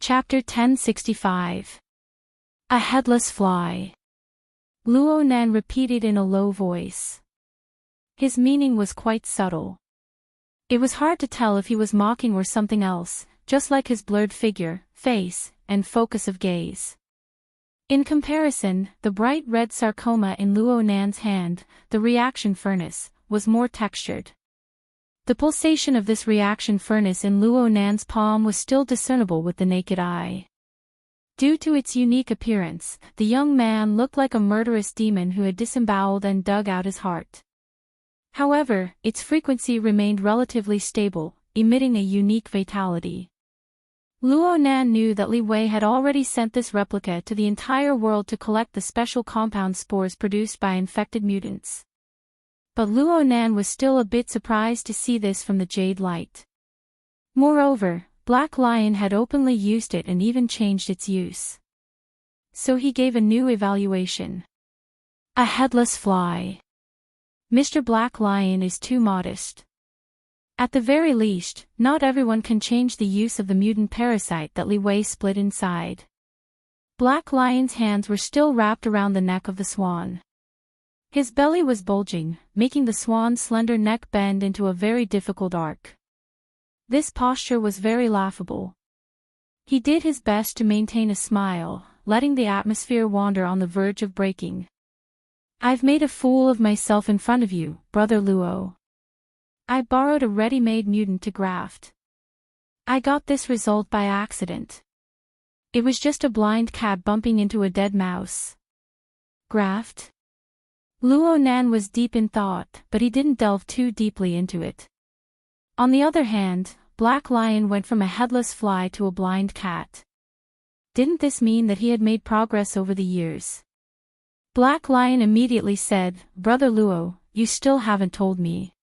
Chapter 1065. A Headless Fly. Luo Nan repeated in a low voice. His meaning was quite subtle. It was hard to tell if he was mocking or something else, just like his blurred figure, face, and focus of gaze. In comparison, the bright red sarcoma in Luo Nan's hand, the reaction furnace, was more textured. The pulsation of this reaction furnace in Luo Nan's palm was still discernible with the naked eye. Due to its unique appearance, the young man looked like a murderous demon who had disemboweled and dug out his heart. However, its frequency remained relatively stable, emitting a unique vitality. Luo Nan knew that Li Wei had already sent this replica to the entire world to collect the special compound spores produced by infected mutants. But Luo Nan was still a bit surprised to see this from the jade light. Moreover, Black Lion had openly used it and even changed its use. So he gave a new evaluation. A headless fly. Mr. Black Lion is too modest. At the very least, not everyone can change the use of the mutant parasite that Li Wei split inside. Black Lion's hands were still wrapped around the neck of the swan. His belly was bulging, making the swan's slender neck bend into a very difficult arc. This posture was very laughable. He did his best to maintain a smile, letting the atmosphere wander on the verge of breaking. I've made a fool of myself in front of you, Brother Luo. I borrowed a ready-made mutant to graft. I got this result by accident. It was just a blind cat bumping into a dead mouse. Graft? Luo Nan was deep in thought, but he didn't delve too deeply into it. On the other hand, Black Lion went from a headless fly to a blind cat. Didn't this mean that he had made progress over the years? Black Lion immediately said, Brother Luo, you still haven't told me.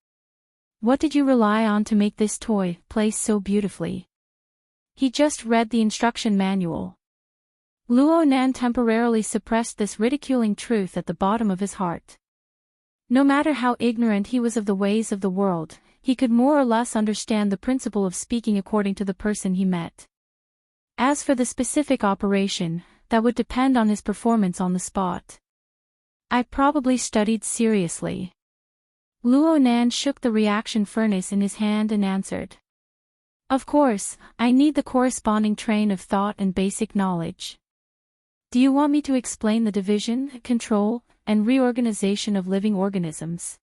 What did you rely on to make this toy place so beautifully? He just read the instruction manual. Luo Nan temporarily suppressed this ridiculing truth at the bottom of his heart. No matter how ignorant he was of the ways of the world, he could more or less understand the principle of speaking according to the person he met. As for the specific operation, that would depend on his performance on the spot. I probably studied seriously. Luo Nan shook the reaction furnace in his hand and answered. Of course, I need the corresponding train of thought and basic knowledge. Do you want me to explain the division, control, and reorganization of living organisms?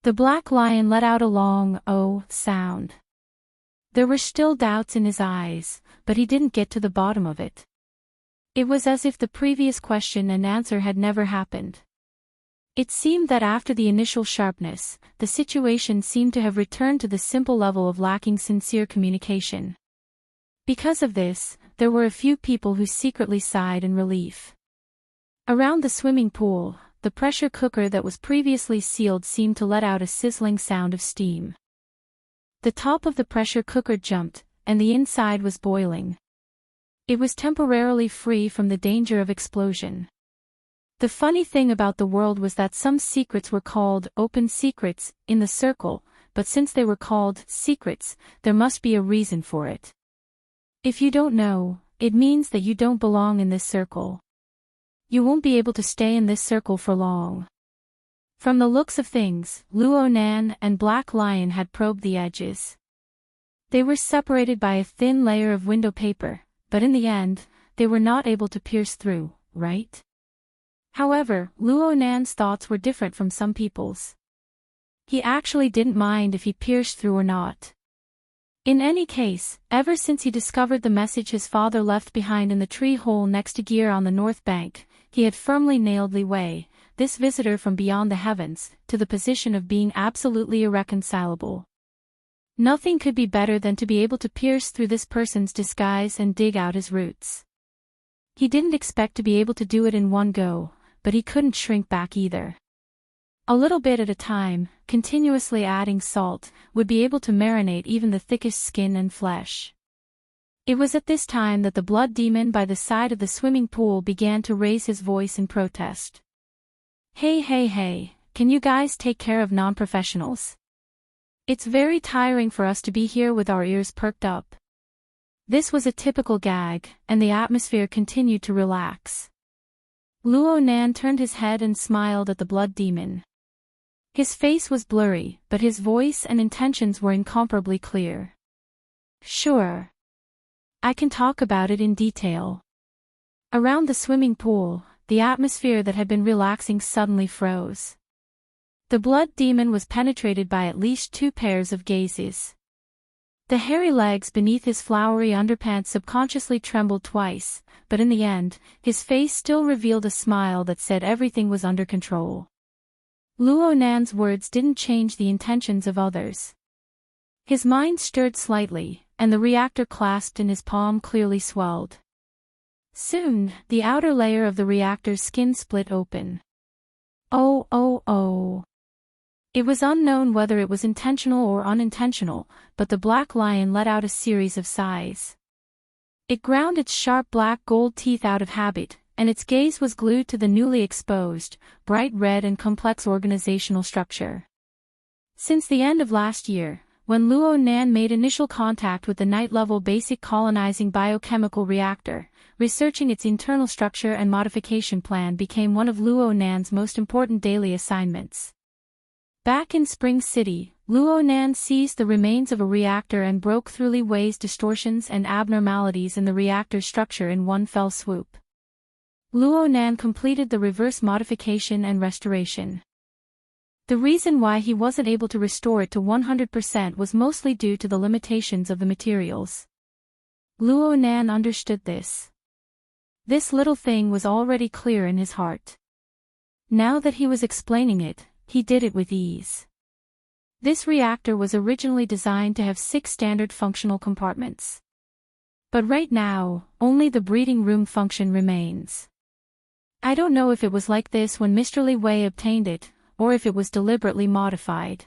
The Black Lion let out a long "oh" sound. There were still doubts in his eyes, but he didn't get to the bottom of it. It was as if the previous question and answer had never happened. It seemed that after the initial sharpness, the situation seemed to have returned to the simple level of lacking sincere communication. Because of this, there were a few people who secretly sighed in relief. Around the swimming pool, the pressure cooker that was previously sealed seemed to let out a sizzling sound of steam. The top of the pressure cooker jumped, and the inside was boiling. It was temporarily free from the danger of explosion. The funny thing about the world was that some secrets were called open secrets in the circle, but since they were called secrets, there must be a reason for it. If you don't know, it means that you don't belong in this circle. You won't be able to stay in this circle for long. From the looks of things, Luo Nan and Black Lion had probed the edges. They were separated by a thin layer of window paper, but in the end, they were not able to pierce through, right? However, Luo Nan's thoughts were different from some people's. He actually didn't mind if he pierced through or not. In any case, ever since he discovered the message his father left behind in the tree hole next to Gear on the north bank, he had firmly nailed Li Wei, this visitor from beyond the heavens, to the position of being absolutely irreconcilable. Nothing could be better than to be able to pierce through this person's disguise and dig out his roots. He didn't expect to be able to do it in one go, but he couldn't shrink back either. A little bit at a time, continuously adding salt, would be able to marinate even the thickest skin and flesh. It was at this time that the blood demon by the side of the swimming pool began to raise his voice in protest. Hey, can you guys take care of non-professionals? It's very tiring for us to be here with our ears perked up. This was a typical gag, and the atmosphere continued to relax. Luo Nan turned his head and smiled at the blood demon. His face was blurry, but his voice and intentions were incomparably clear. Sure. I can talk about it in detail. Around the swimming pool, the atmosphere that had been relaxing suddenly froze. The blood demon was penetrated by at least 2 pairs of gazes. The hairy legs beneath his flowery underpants subconsciously trembled twice, but in the end, his face still revealed a smile that said everything was under control. Luo Nan's words didn't change the intentions of others. His mind stirred slightly, and the reactor clasped in his palm clearly swelled. Soon, the outer layer of the reactor's skin split open. Oh. It was unknown whether it was intentional or unintentional, but the black lion let out a series of sighs. It ground its sharp black gold teeth out of habit, and its gaze was glued to the newly exposed, bright red and complex organizational structure. Since the end of last year, when Luo Nan made initial contact with the night-level basic colonizing biochemical reactor, researching its internal structure and modification plan became one of Luo Nan's most important daily assignments. Back in Spring City, Luo Nan seized the remains of a reactor and broke through Li Wei's distortions and abnormalities in the reactor's structure in one fell swoop. Luo Nan completed the reverse modification and restoration. The reason why he wasn't able to restore it to 100% was mostly due to the limitations of the materials. Luo Nan understood this. This little thing was already clear in his heart. Now that he was explaining it, he did it with ease. This reactor was originally designed to have 6 standard functional compartments. But right now, only the breeding room function remains. I don't know if it was like this when Mr. Li Wei obtained it, or if it was deliberately modified.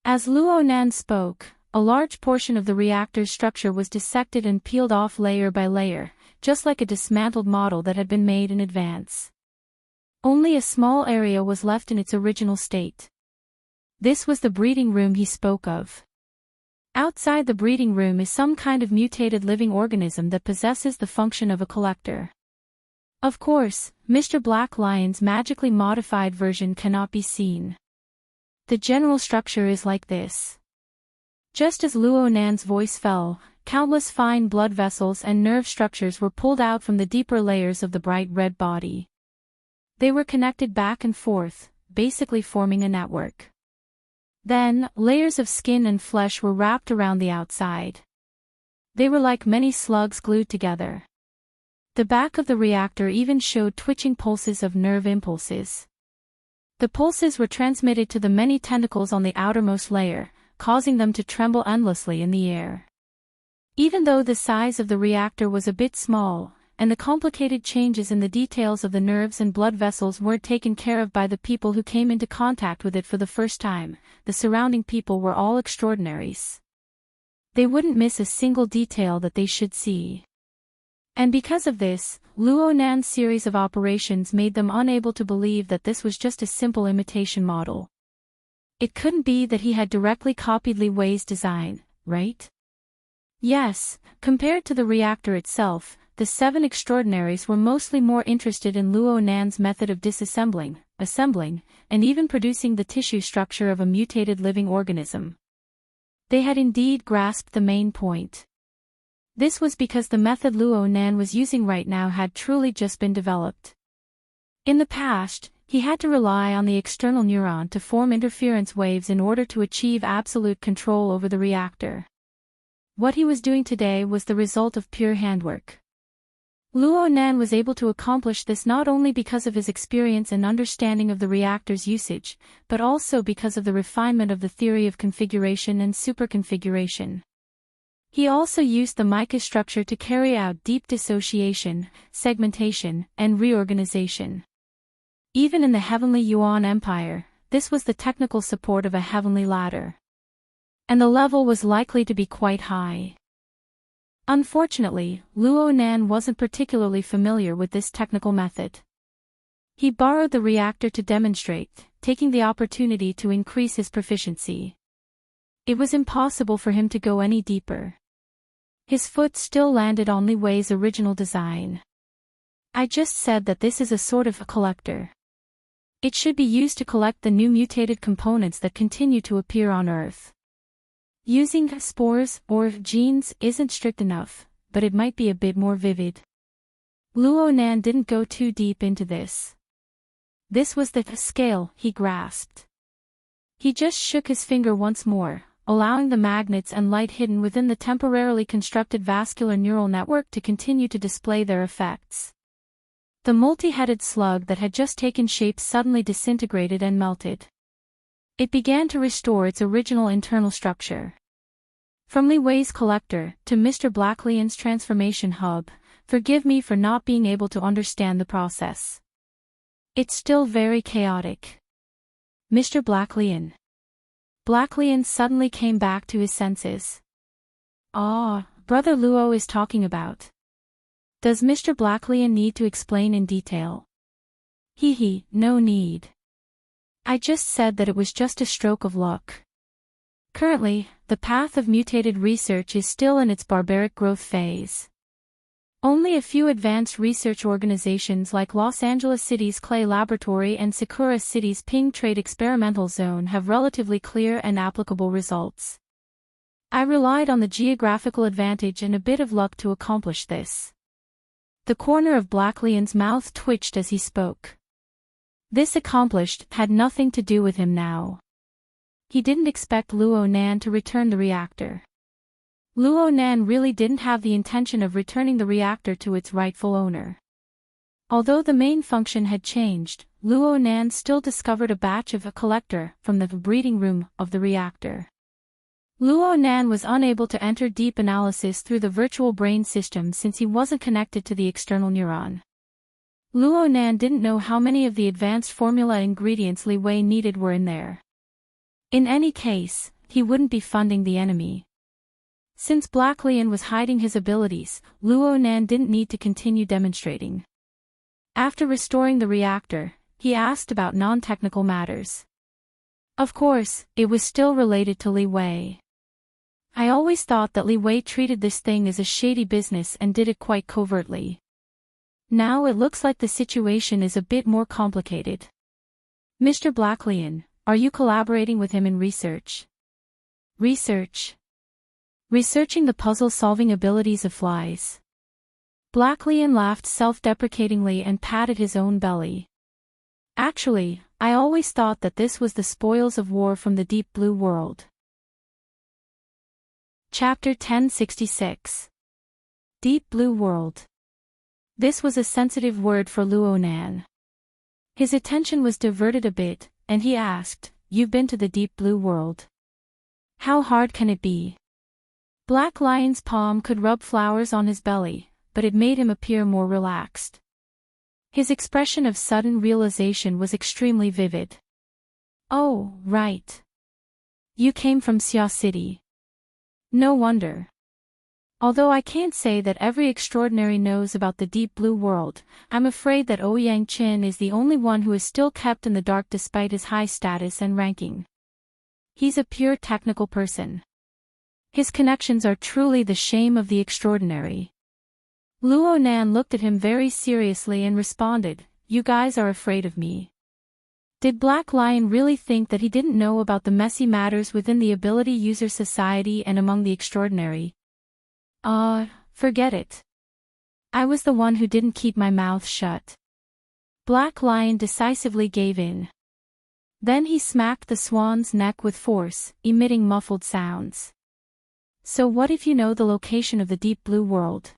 As Luo Nan spoke, a large portion of the reactor's structure was dissected and peeled off layer by layer, just like a dismantled model that had been made in advance. Only a small area was left in its original state. This was the breeding room he spoke of. Outside the breeding room is some kind of mutated living organism that possesses the function of a collector. Of course, Mr. Black Lion's magically modified version cannot be seen. The general structure is like this. Just as Luo Nan's voice fell, countless fine blood vessels and nerve structures were pulled out from the deeper layers of the bright red body. They were connected back and forth, basically forming a network. Then, layers of skin and flesh were wrapped around the outside. They were like many slugs glued together. The back of the reactor even showed twitching pulses of nerve impulses. The pulses were transmitted to the many tentacles on the outermost layer, causing them to tremble endlessly in the air. Even though the size of the reactor was a bit small, and the complicated changes in the details of the nerves and blood vessels weren't taken care of by the people who came into contact with it for the first time, the surrounding people were all extraordinaries. They wouldn't miss a single detail that they should see. And because of this, Luo Nan's series of operations made them unable to believe that this was just a simple imitation model. It couldn't be that he had directly copied Li Wei's design, right? Yes, compared to the reactor itself, the 7 extraordinaries were mostly more interested in Luo Nan's method of disassembling, assembling, and even producing the tissue structure of a mutated living organism. They had indeed grasped the main point. This was because the method Luo Nan was using right now had truly just been developed. In the past, he had to rely on the external neuron to form interference waves in order to achieve absolute control over the reactor. What he was doing today was the result of pure handwork. Luo Nan was able to accomplish this not only because of his experience and understanding of the reactor's usage, but also because of the refinement of the theory of configuration and superconfiguration. He also used the mica structure to carry out deep dissociation, segmentation, and reorganization. Even in the heavenly Yuan Empire, this was the technical support of a heavenly ladder. And the level was likely to be quite high. Unfortunately, Luo Nan wasn't particularly familiar with this technical method. He borrowed the reactor to demonstrate, taking the opportunity to increase his proficiency. It was impossible for him to go any deeper. His foot still landed on Li Wei's original design. I just said that this is a sort of a collector. It should be used to collect the new mutated components that continue to appear on Earth. Using spores or genes isn't strict enough, but it might be a bit more vivid. Luo Nan didn't go too deep into this. This was the scale he grasped. He just shook his finger once more, allowing the magnets and light hidden within the temporarily constructed vascular neural network to continue to display their effects. The multi-headed slug that had just taken shape suddenly disintegrated and melted. It began to restore its original internal structure. From Li Wei's collector to Mr. Blacklian's transformation hub, forgive me for not being able to understand the process. It's still very chaotic. Mr. Blacklian. Blacklian suddenly came back to his senses. Ah, Brother Luo is talking about. Does Mr. Blacklian need to explain in detail? No need. I just said that it was just a stroke of luck. Currently, the path of mutated research is still in its barbaric growth phase. Only a few advanced research organizations like Los Angeles City's Clay Laboratory and Sakura City's Ping Trade Experimental Zone have relatively clear and applicable results. I relied on the geographical advantage and a bit of luck to accomplish this. The corner of Blacklian's mouth twitched as he spoke. This accomplished had nothing to do with him now. He didn't expect Luo Nan to return the reactor. Luo Nan really didn't have the intention of returning the reactor to its rightful owner. Although the main function had changed, Luo Nan still discovered a batch of a collector from the breeding room of the reactor. Luo Nan was unable to enter deep analysis through the virtual brain system since he wasn't connected to the external neuron. Luo Nan didn't know how many of the advanced formula ingredients Li Wei needed were in there. In any case, he wouldn't be funding the enemy. Since Blacklian was hiding his abilities, Luo Nan didn't need to continue demonstrating. After restoring the reactor, he asked about non-technical matters. Of course, it was still related to Li Wei. I always thought that Li Wei treated this thing as a shady business and did it quite covertly. Now it looks like the situation is a bit more complicated. Mr. Blacklian, are you collaborating with him in research? Research? Researching the puzzle-solving abilities of flies. Blacklian laughed self-deprecatingly and patted his own belly. Actually, I always thought that this was the spoils of war from the deep blue world. Chapter 1066. Deep Blue World. This was a sensitive word for Luo Nan. His attention was diverted a bit, and he asked, "You've been to the Deep Blue World? How hard can it be?" Black Lion's palm could rub flowers on his belly, but it made him appear more relaxed. His expression of sudden realization was extremely vivid. Oh, right. You came from Xia City. No wonder. Although I can't say that every extraordinary knows about the Deep Blue World, I'm afraid that Ouyang Qin is the only one who is still kept in the dark despite his high status and ranking. He's a pure technical person. His connections are truly the shame of the extraordinary. Luo Nan looked at him very seriously and responded, "You guys are afraid of me." Did Black Lion really think that he didn't know about the messy matters within the ability user society and among the extraordinary? Forget it. I was the one who didn't keep my mouth shut. Black Lion decisively gave in. Then he smacked the swan's neck with force, emitting muffled sounds. So what if you know the location of the Deep Blue World?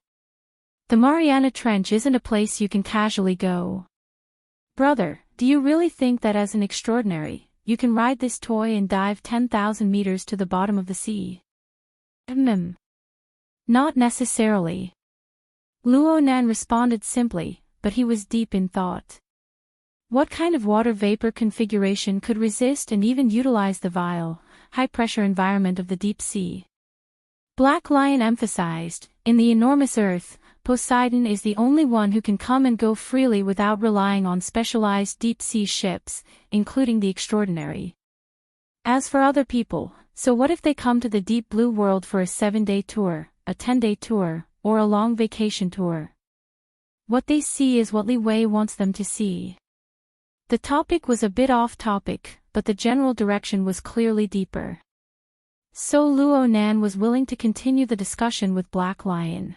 The Mariana Trench isn't a place you can casually go. Brother, do you really think that as an extraordinary, you can ride this toy and dive 10,000 meters to the bottom of the sea? Not necessarily. Luo Nan responded simply, but he was deep in thought. What kind of water vapor configuration could resist and even utilize the vile, high-pressure environment of the deep sea? Black Lion emphasized, in the enormous earth, Poseidon is the only one who can come and go freely without relying on specialized deep-sea ships, including the extraordinary. As for other people, so what if they come to the Deep Blue World for a 7-day tour, a 10-day tour, or a long vacation tour. What they see is what Li Wei wants them to see. The topic was a bit off topic, but the general direction was clearly deeper. So Luo Nan was willing to continue the discussion with Black Lion.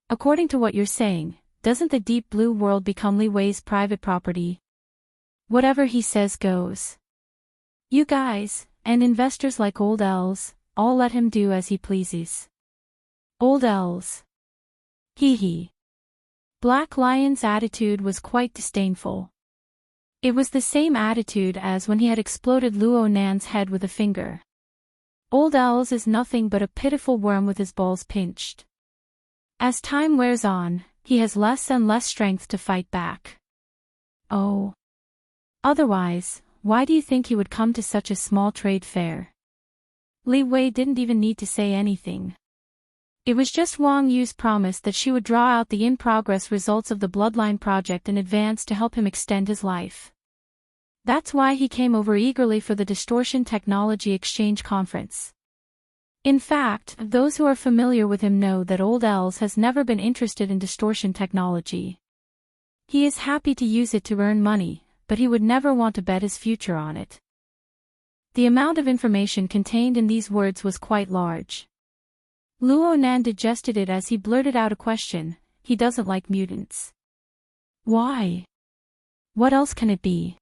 According to what you're saying, doesn't the deep blue world become Li Wei's private property? Whatever he says goes. You guys, and investors like Old Els, all let him do as he pleases. Old Els. Hee hee. Black Lion's attitude was quite disdainful. It was the same attitude as when he had exploded Luo Nan's head with a finger. Old Els is nothing but a pitiful worm with his balls pinched. As time wears on, he has less and less strength to fight back. Oh. Otherwise, why do you think he would come to such a small trade fair? Li Wei didn't even need to say anything. It was just Wang Yu's promise that she would draw out the in-progress results of the Bloodline project in advance to help him extend his life. That's why he came over eagerly for the Distortion Technology Exchange Conference. In fact, those who are familiar with him know that Old Els has never been interested in distortion technology. He is happy to use it to earn money, but he would never want to bet his future on it. The amount of information contained in these words was quite large. Luo Nan digested it as he blurted out a question: he doesn't like mutants. Why? What else can it be?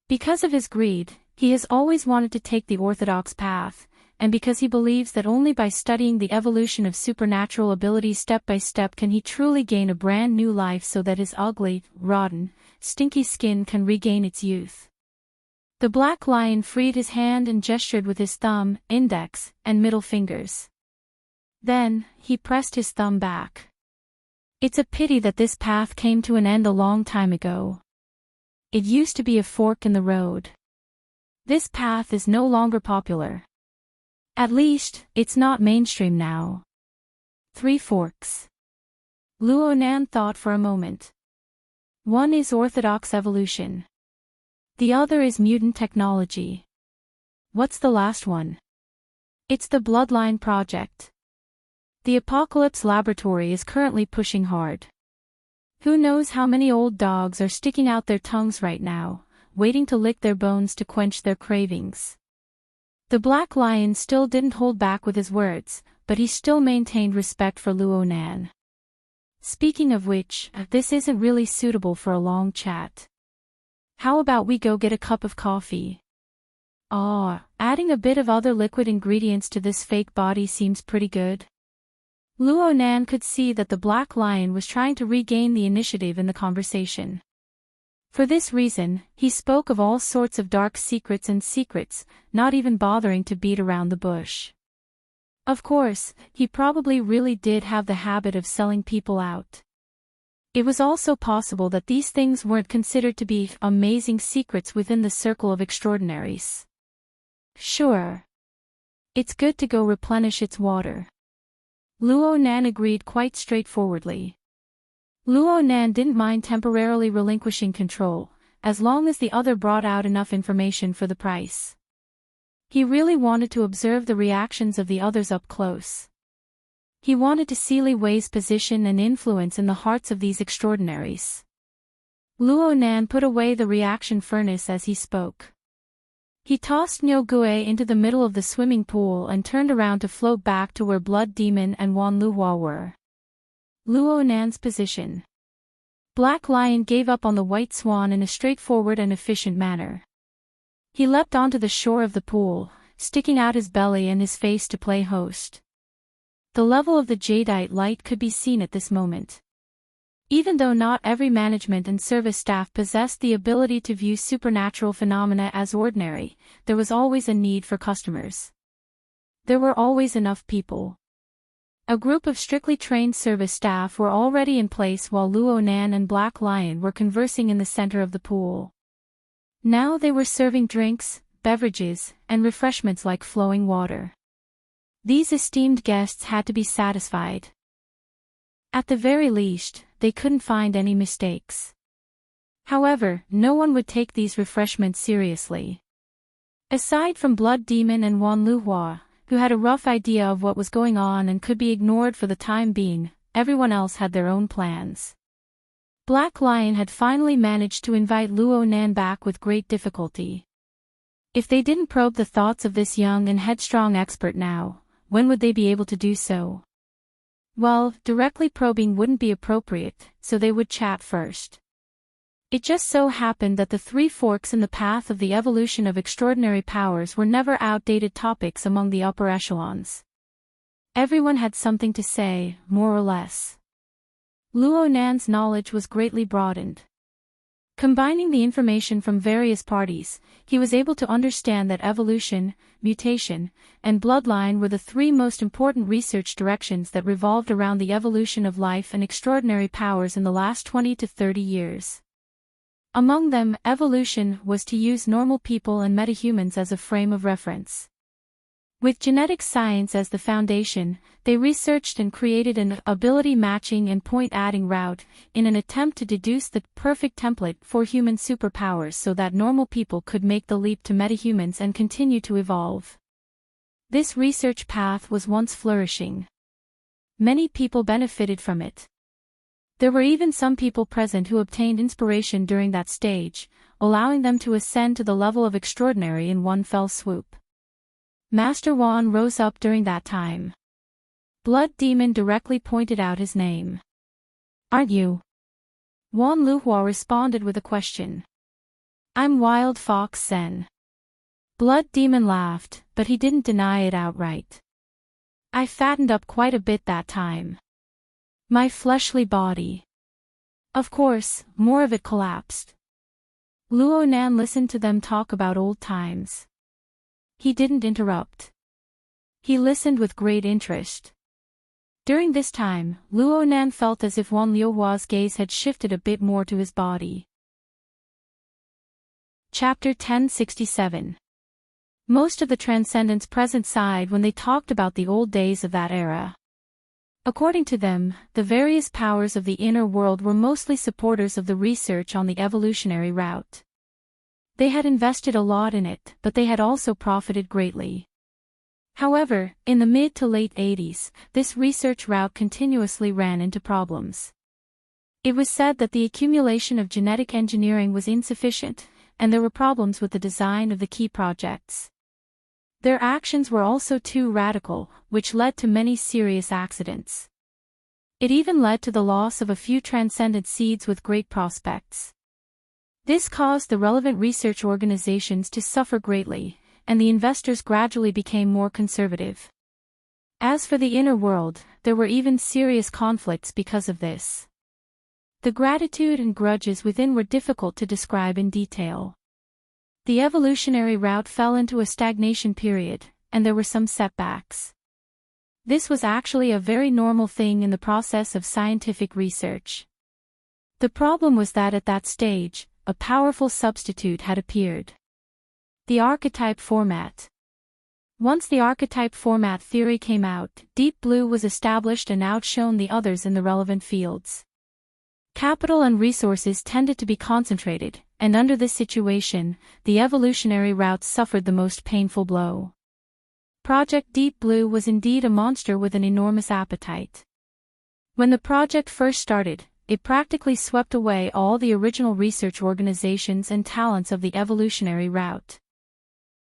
Because of his greed, he has always wanted to take the orthodox path, and because he believes that only by studying the evolution of supernatural abilities step by step can he truly gain a brand new life so that his ugly, rotten, stinky skin can regain its youth. The Black Lion freed his hand and gestured with his thumb, index, and middle fingers. Then, he pressed his thumb back. It's a pity that this path came to an end a long time ago. It used to be a fork in the road. This path is no longer popular. At least, it's not mainstream now. 3 forks. Luo Nan thought for a moment. One is orthodox evolution. The other is mutant technology. What's the last one? It's the Bloodline project. The Apocalypse Laboratory is currently pushing hard. Who knows how many old dogs are sticking out their tongues right now, waiting to lick their bones to quench their cravings. The Black Lion still didn't hold back with his words, but he still maintained respect for Luo Nan. Speaking of which, this isn't really suitable for a long chat. How about we go get a cup of coffee? Adding a bit of other liquid ingredients to this fake body seems pretty good. Luo Nan could see that the Black Lion was trying to regain the initiative in the conversation. For this reason, he spoke of all sorts of dark secrets and secrets, not even bothering to beat around the bush. Of course, he probably really did have the habit of selling people out. It was also possible that these things weren't considered to be amazing secrets within the circle of extraordinaries. Sure. It's good to go replenish its water. Luo Nan agreed quite straightforwardly. Luo Nan didn't mind temporarily relinquishing control, as long as the other brought out enough information for the price. He really wanted to observe the reactions of the others up close. He wanted to see Li Wei's position and influence in the hearts of these extraordinaries. Luo Nan put away the reaction furnace as he spoke. He tossed Niu Gui into the middle of the swimming pool and turned around to float back to where Blood Demon and Wan Luhua were. Luo Nan's position. Black Lion gave up on the White Swan in a straightforward and efficient manner. He leapt onto the shore of the pool, sticking out his belly and his face to play host. The level of the jadeite light could be seen at this moment. Even though not every management and service staff possessed the ability to view supernatural phenomena as ordinary, there was always a need for customers. There were always enough people. A group of strictly trained service staff were already in place while Luo Nan and Black Lion were conversing in the center of the pool. Now they were serving drinks, beverages, and refreshments like flowing water. These esteemed guests had to be satisfied. At the very least, they couldn't find any mistakes. However, no one would take these refreshments seriously. Aside from Blood Demon and Wan Luhua, who had a rough idea of what was going on and could be ignored for the time being. Everyone else had their own plans. Black Lion had finally managed to invite Luo Nan back with great difficulty. If they didn't probe the thoughts of this young and headstrong expert now, when would they be able to do so? Well, directly probing wouldn't be appropriate, so they would chat first. It just so happened that the three forks in the path of the evolution of extraordinary powers were never outdated topics among the upper echelons. Everyone had something to say, more or less. Luo Nan's knowledge was greatly broadened. Combining the information from various parties, he was able to understand that evolution, mutation, and bloodline were the three most important research directions that revolved around the evolution of life and extraordinary powers in the last 20 to 30 years. Among them, evolution was to use normal people and metahumans as a frame of reference. With genetic science as the foundation, they researched and created an ability matching and point-adding route in an attempt to deduce the perfect template for human superpowers so that normal people could make the leap to metahumans and continue to evolve. This research path was once flourishing. Many people benefited from it. There were even some people present who obtained inspiration during that stage, allowing them to ascend to the level of extraordinary in one fell swoop. Master Wan rose up during that time. Blood Demon directly pointed out his name. "Aren't you?" Wan Luhua responded with a question. "I'm Wild Fox Zen." Blood Demon laughed, but he didn't deny it outright. "I fattened up quite a bit that time. My fleshly body. Of course, more of it collapsed." Luo Nan listened to them talk about old times. He didn't interrupt. He listened with great interest. During this time, Luo Nan felt as if Wan Liuhua's gaze had shifted a bit more to his body. Chapter 1067. Most of the Transcendents present sighed when they talked about the old days of that era. According to them, the various powers of the inner world were mostly supporters of the research on the evolutionary route. They had invested a lot in it, but they had also profited greatly. However, in the mid to late 80s, this research route continuously ran into problems. It was said that the accumulation of genetic engineering was insufficient, and there were problems with the design of the key projects. Their actions were also too radical, which led to many serious accidents. It even led to the loss of a few transcendent seeds with great prospects. This caused the relevant research organizations to suffer greatly, and the investors gradually became more conservative. As for the inner world, there were even serious conflicts because of this. The gratitude and grudges within were difficult to describe in detail. The evolutionary route fell into a stagnation period, and there were some setbacks. This was actually a very normal thing in the process of scientific research. The problem was that at that stage, a powerful substitute had appeared. The archetype format. Once the archetype format theory came out, Deep Blue was established and outshone the others in the relevant fields. Capital and resources tended to be concentrated, and under this situation, the evolutionary route suffered the most painful blow. Project Deep Blue was indeed a monster with an enormous appetite. When the project first started, it practically swept away all the original research organizations and talents of the evolutionary route.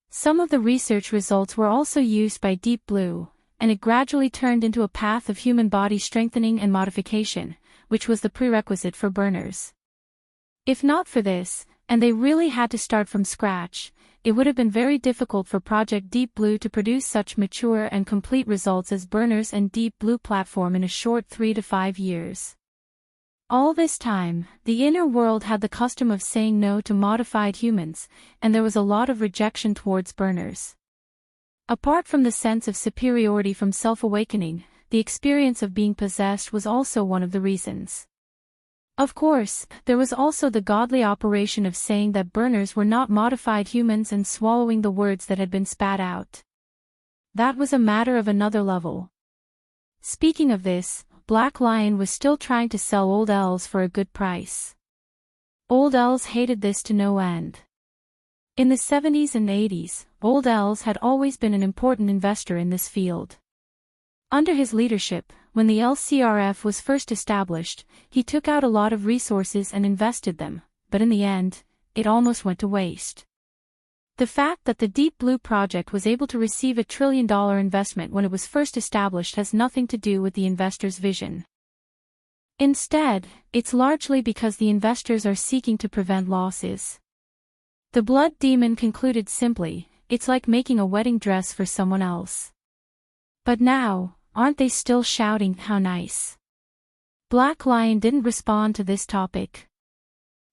Some of the research results were also used by Deep Blue, and it gradually turned into a path of human body strengthening and modification, which was the prerequisite for burners. If not for this, and they really had to start from scratch, it would have been very difficult for Project Deep Blue to produce such mature and complete results as burners and Deep Blue platform in a short 3 to 5 years. All this time, the inner world had the custom of saying no to modified humans, and there was a lot of rejection towards burners. Apart from the sense of superiority from self-awakening, the experience of being possessed was also one of the reasons. Of course, there was also the godly operation of saying that burners were not modified humans and swallowing the words that had been spat out. That was a matter of another level. Speaking of this, Black Lion was still trying to sell Old Elves for a good price. Old Elves hated this to no end. In the 70s and 80s, Old Els had always been an important investor in this field. Under his leadership, when the LCRF was first established, he took out a lot of resources and invested them, but in the end, it almost went to waste. The fact that the Deep Blue Project was able to receive $1 trillion investment when it was first established has nothing to do with the investor's vision. Instead, it's largely because the investors are seeking to prevent losses. The blood demon concluded simply, it's like making a wedding dress for someone else. But now, aren't they still shouting, how nice? Black Lion didn't respond to this topic.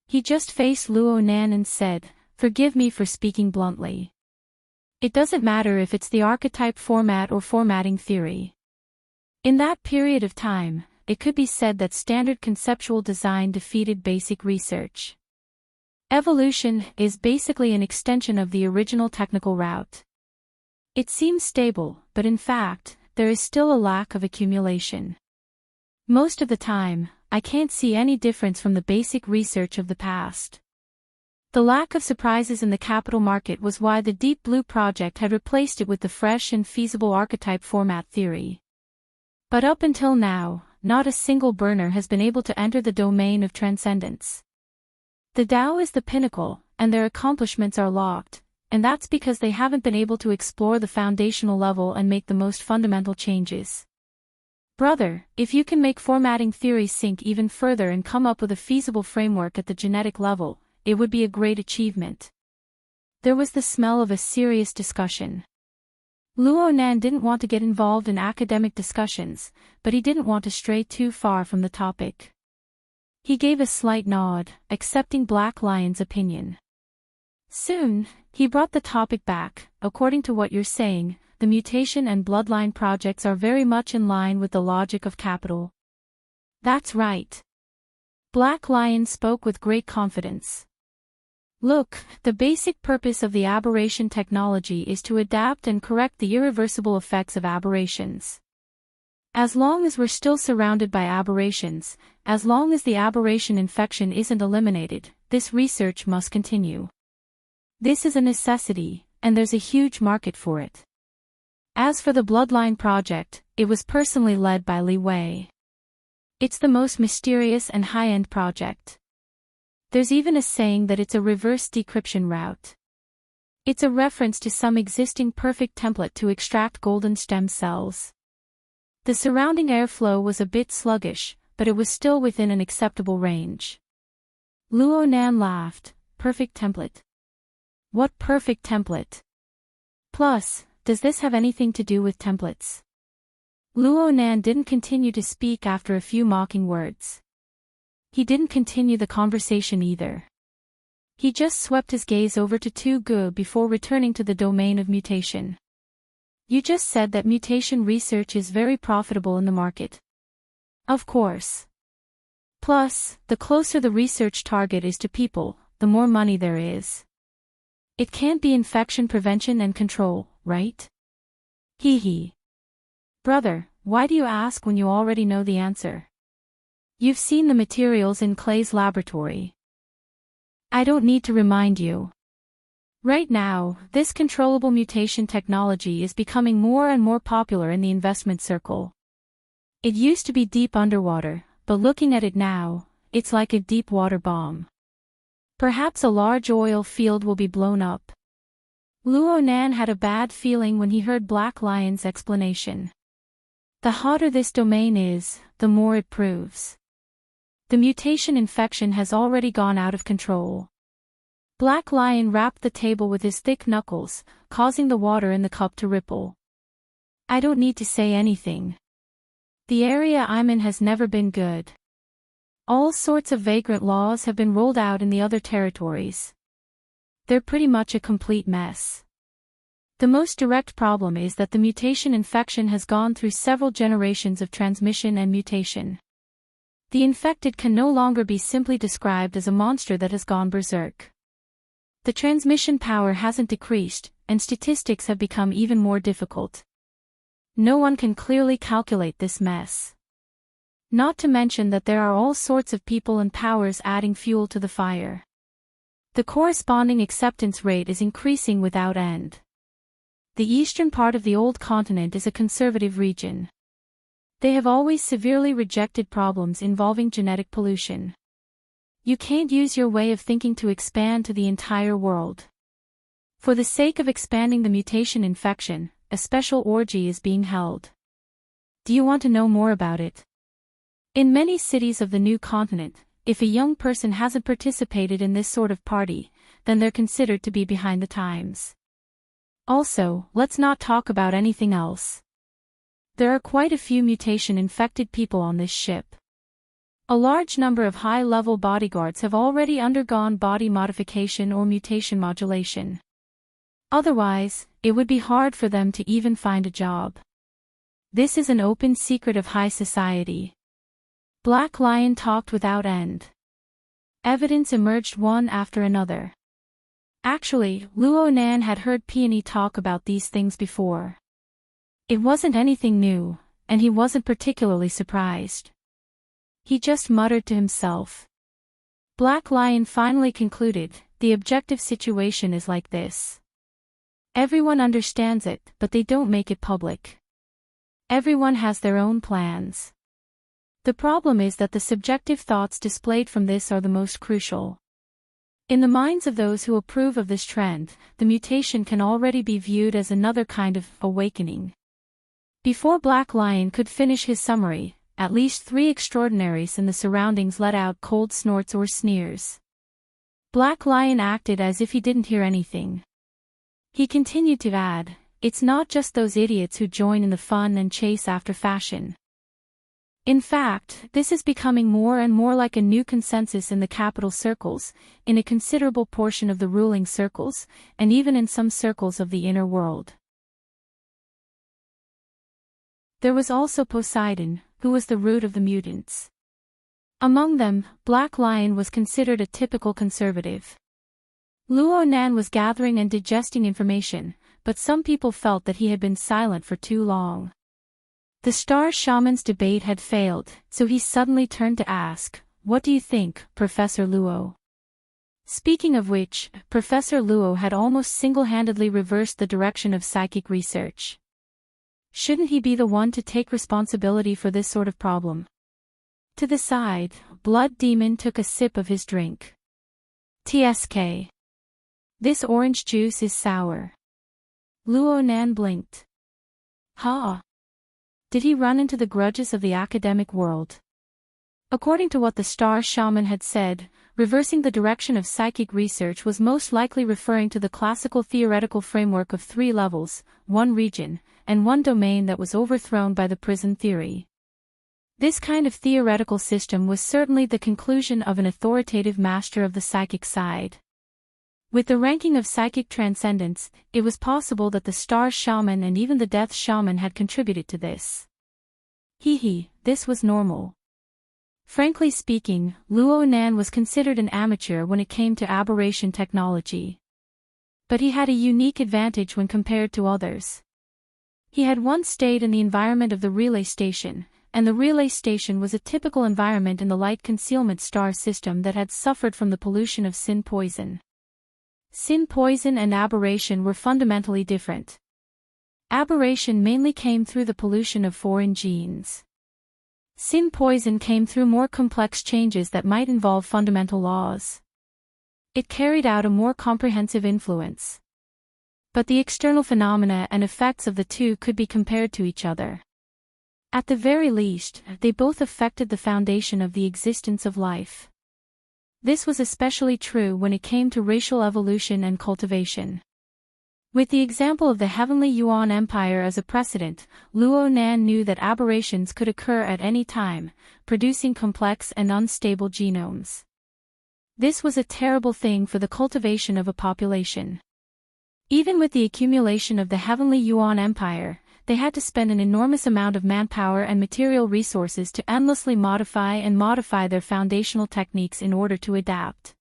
He just faced Luo Nan and said, forgive me for speaking bluntly. It doesn't matter if it's the archetype format or formatting theory. In that period of time, it could be said that standard conceptual design defeated basic research. Evolution is basically an extension of the original technical route. It seems stable, but in fact, there is still a lack of accumulation. Most of the time, I can't see any difference from the basic research of the past. The lack of surprises in the capital market was why the Deep Blue Project had replaced it with the fresh and feasible archetype format theory. But up until now, not a single burner has been able to enter the domain of transcendence. The Tao is the pinnacle, and their accomplishments are locked, and that's because they haven't been able to explore the foundational level and make the most fundamental changes. Brother, if you can make formatting theory sink even further and come up with a feasible framework at the genetic level, it would be a great achievement. There was the smell of a serious discussion. Luo Nan didn't want to get involved in academic discussions, but he didn't want to stray too far from the topic. He gave a slight nod, accepting Black Lion's opinion. Soon, he brought the topic back. According to what you're saying, the mutation and bloodline projects are very much in line with the logic of capital. That's right. Black Lion spoke with great confidence. Look, the basic purpose of the aberration technology is to adapt and correct the irreversible effects of aberrations. As long as we're still surrounded by aberrations, as long as the aberration infection isn't eliminated, this research must continue. This is a necessity, and there's a huge market for it. As for the Bloodline Project, it was personally led by Li Wei. It's the most mysterious and high-end project. There's even a saying that it's a reverse decryption route. It's a reference to some existing perfect template to extract golden stem cells. The surrounding airflow was a bit sluggish, but it was still within an acceptable range. Luo Nan laughed. Perfect template. What perfect template? Plus, does this have anything to do with templates? Luo Nan didn't continue to speak after a few mocking words. He didn't continue the conversation either. He just swept his gaze over to Tu Gu before returning to the domain of mutation. You just said that mutation research is very profitable in the market. Of course. Plus, the closer the research target is to people, the more money there is. It can't be infection prevention and control, right? Hee hee. Brother, why do you ask when you already know the answer? You've seen the materials in Clay's laboratory. I don't need to remind you. Right now, this controllable mutation technology is becoming more and more popular in the investment circle. It used to be deep underwater, but looking at it now, it's like a deep water bomb. Perhaps a large oil field will be blown up. Luo Nan had a bad feeling when he heard Black Lion's explanation. The hotter this domain is, the more it proves. The mutation infection has already gone out of control. Black Lion rapped the table with his thick knuckles, causing the water in the cup to ripple. I don't need to say anything. The area I'm in has never been good. All sorts of vagrant laws have been rolled out in the other territories. They're pretty much a complete mess. The most direct problem is that the mutation infection has gone through several generations of transmission and mutation. The infected can no longer be simply described as a monster that has gone berserk. The transmission power hasn't decreased, and statistics have become even more difficult. No one can clearly calculate this mess. Not to mention that there are all sorts of people and powers adding fuel to the fire. The corresponding acceptance rate is increasing without end. The eastern part of the old continent is a conservative region. They have always severely rejected problems involving genetic pollution. You can't use your way of thinking to expand to the entire world. For the sake of expanding the mutation infection, a special orgy is being held. Do you want to know more about it? In many cities of the new continent, if a young person hasn't participated in this sort of party, then they're considered to be behind the times. Also, let's not talk about anything else. There are quite a few mutation-infected people on this ship. A large number of high-level bodyguards have already undergone body modification or mutation modulation. Otherwise, it would be hard for them to even find a job. This is an open secret of high society. Black Lion talked without end. Evidence emerged one after another. Actually, Luo Nan had heard Peony talk about these things before. It wasn't anything new, and he wasn't particularly surprised. He just muttered to himself. Black Lion finally concluded, the objective situation is like this. Everyone understands it, but they don't make it public. Everyone has their own plans. The problem is that the subjective thoughts displayed from this are the most crucial. In the minds of those who approve of this trend, the mutation can already be viewed as another kind of awakening. Before Black Lion could finish his summary, at least 3 extraordinaries in the surroundings let out cold snorts or sneers. Black Lion acted as if he didn't hear anything. He continued to add, it's not just those idiots who join in the fun and chase after fashion. In fact, this is becoming more and more like a new consensus in the capital circles, in a considerable portion of the ruling circles, and even in some circles of the inner world. There was also Poseidon, who was the root of the mutants. Among them, Black Lion was considered a typical conservative. Luo Nan was gathering and digesting information, but some people felt that he had been silent for too long. The star shaman's debate had failed, so he suddenly turned to ask, what do you think, Professor Luo? Speaking of which, Professor Luo had almost single-handedly reversed the direction of psychic research. Shouldn't he be the one to take responsibility for this sort of problem? To the side, Blood Demon took a sip of his drink. TSK. This orange juice is sour. Luo Nan blinked. Ha! Did he run into the grudges of the academic world? According to what the star shaman had said, reversing the direction of psychic research was most likely referring to the classical theoretical framework of 3 levels, 1 region, and 1 domain that was overthrown by the prison theory. This kind of theoretical system was certainly the conclusion of an authoritative master of the psychic side. With the ranking of psychic transcendence, it was possible that the star shaman and even the death shaman had contributed to this. This was normal. Frankly speaking, Luo Nan was considered an amateur when it came to aberration technology. But he had a unique advantage when compared to others. He had once stayed in the environment of the relay station, and the relay station was a typical environment in the light concealment star system that had suffered from the pollution of sin poison. Sin poison and aberration were fundamentally different. Aberration mainly came through the pollution of foreign genes. Sin poison came through more complex changes that might involve fundamental laws. It carried out a more comprehensive influence. But the external phenomena and effects of the two could be compared to each other. At the very least, they both affected the foundation of the existence of life. This was especially true when it came to racial evolution and cultivation. With the example of the Heavenly Yuan Empire as a precedent, Luo Nan knew that aberrations could occur at any time, producing complex and unstable genomes. This was a terrible thing for the cultivation of a population. Even with the accumulation of the Heavenly Yuan Empire, they had to spend an enormous amount of manpower and material resources to endlessly modify their foundational techniques in order to adapt.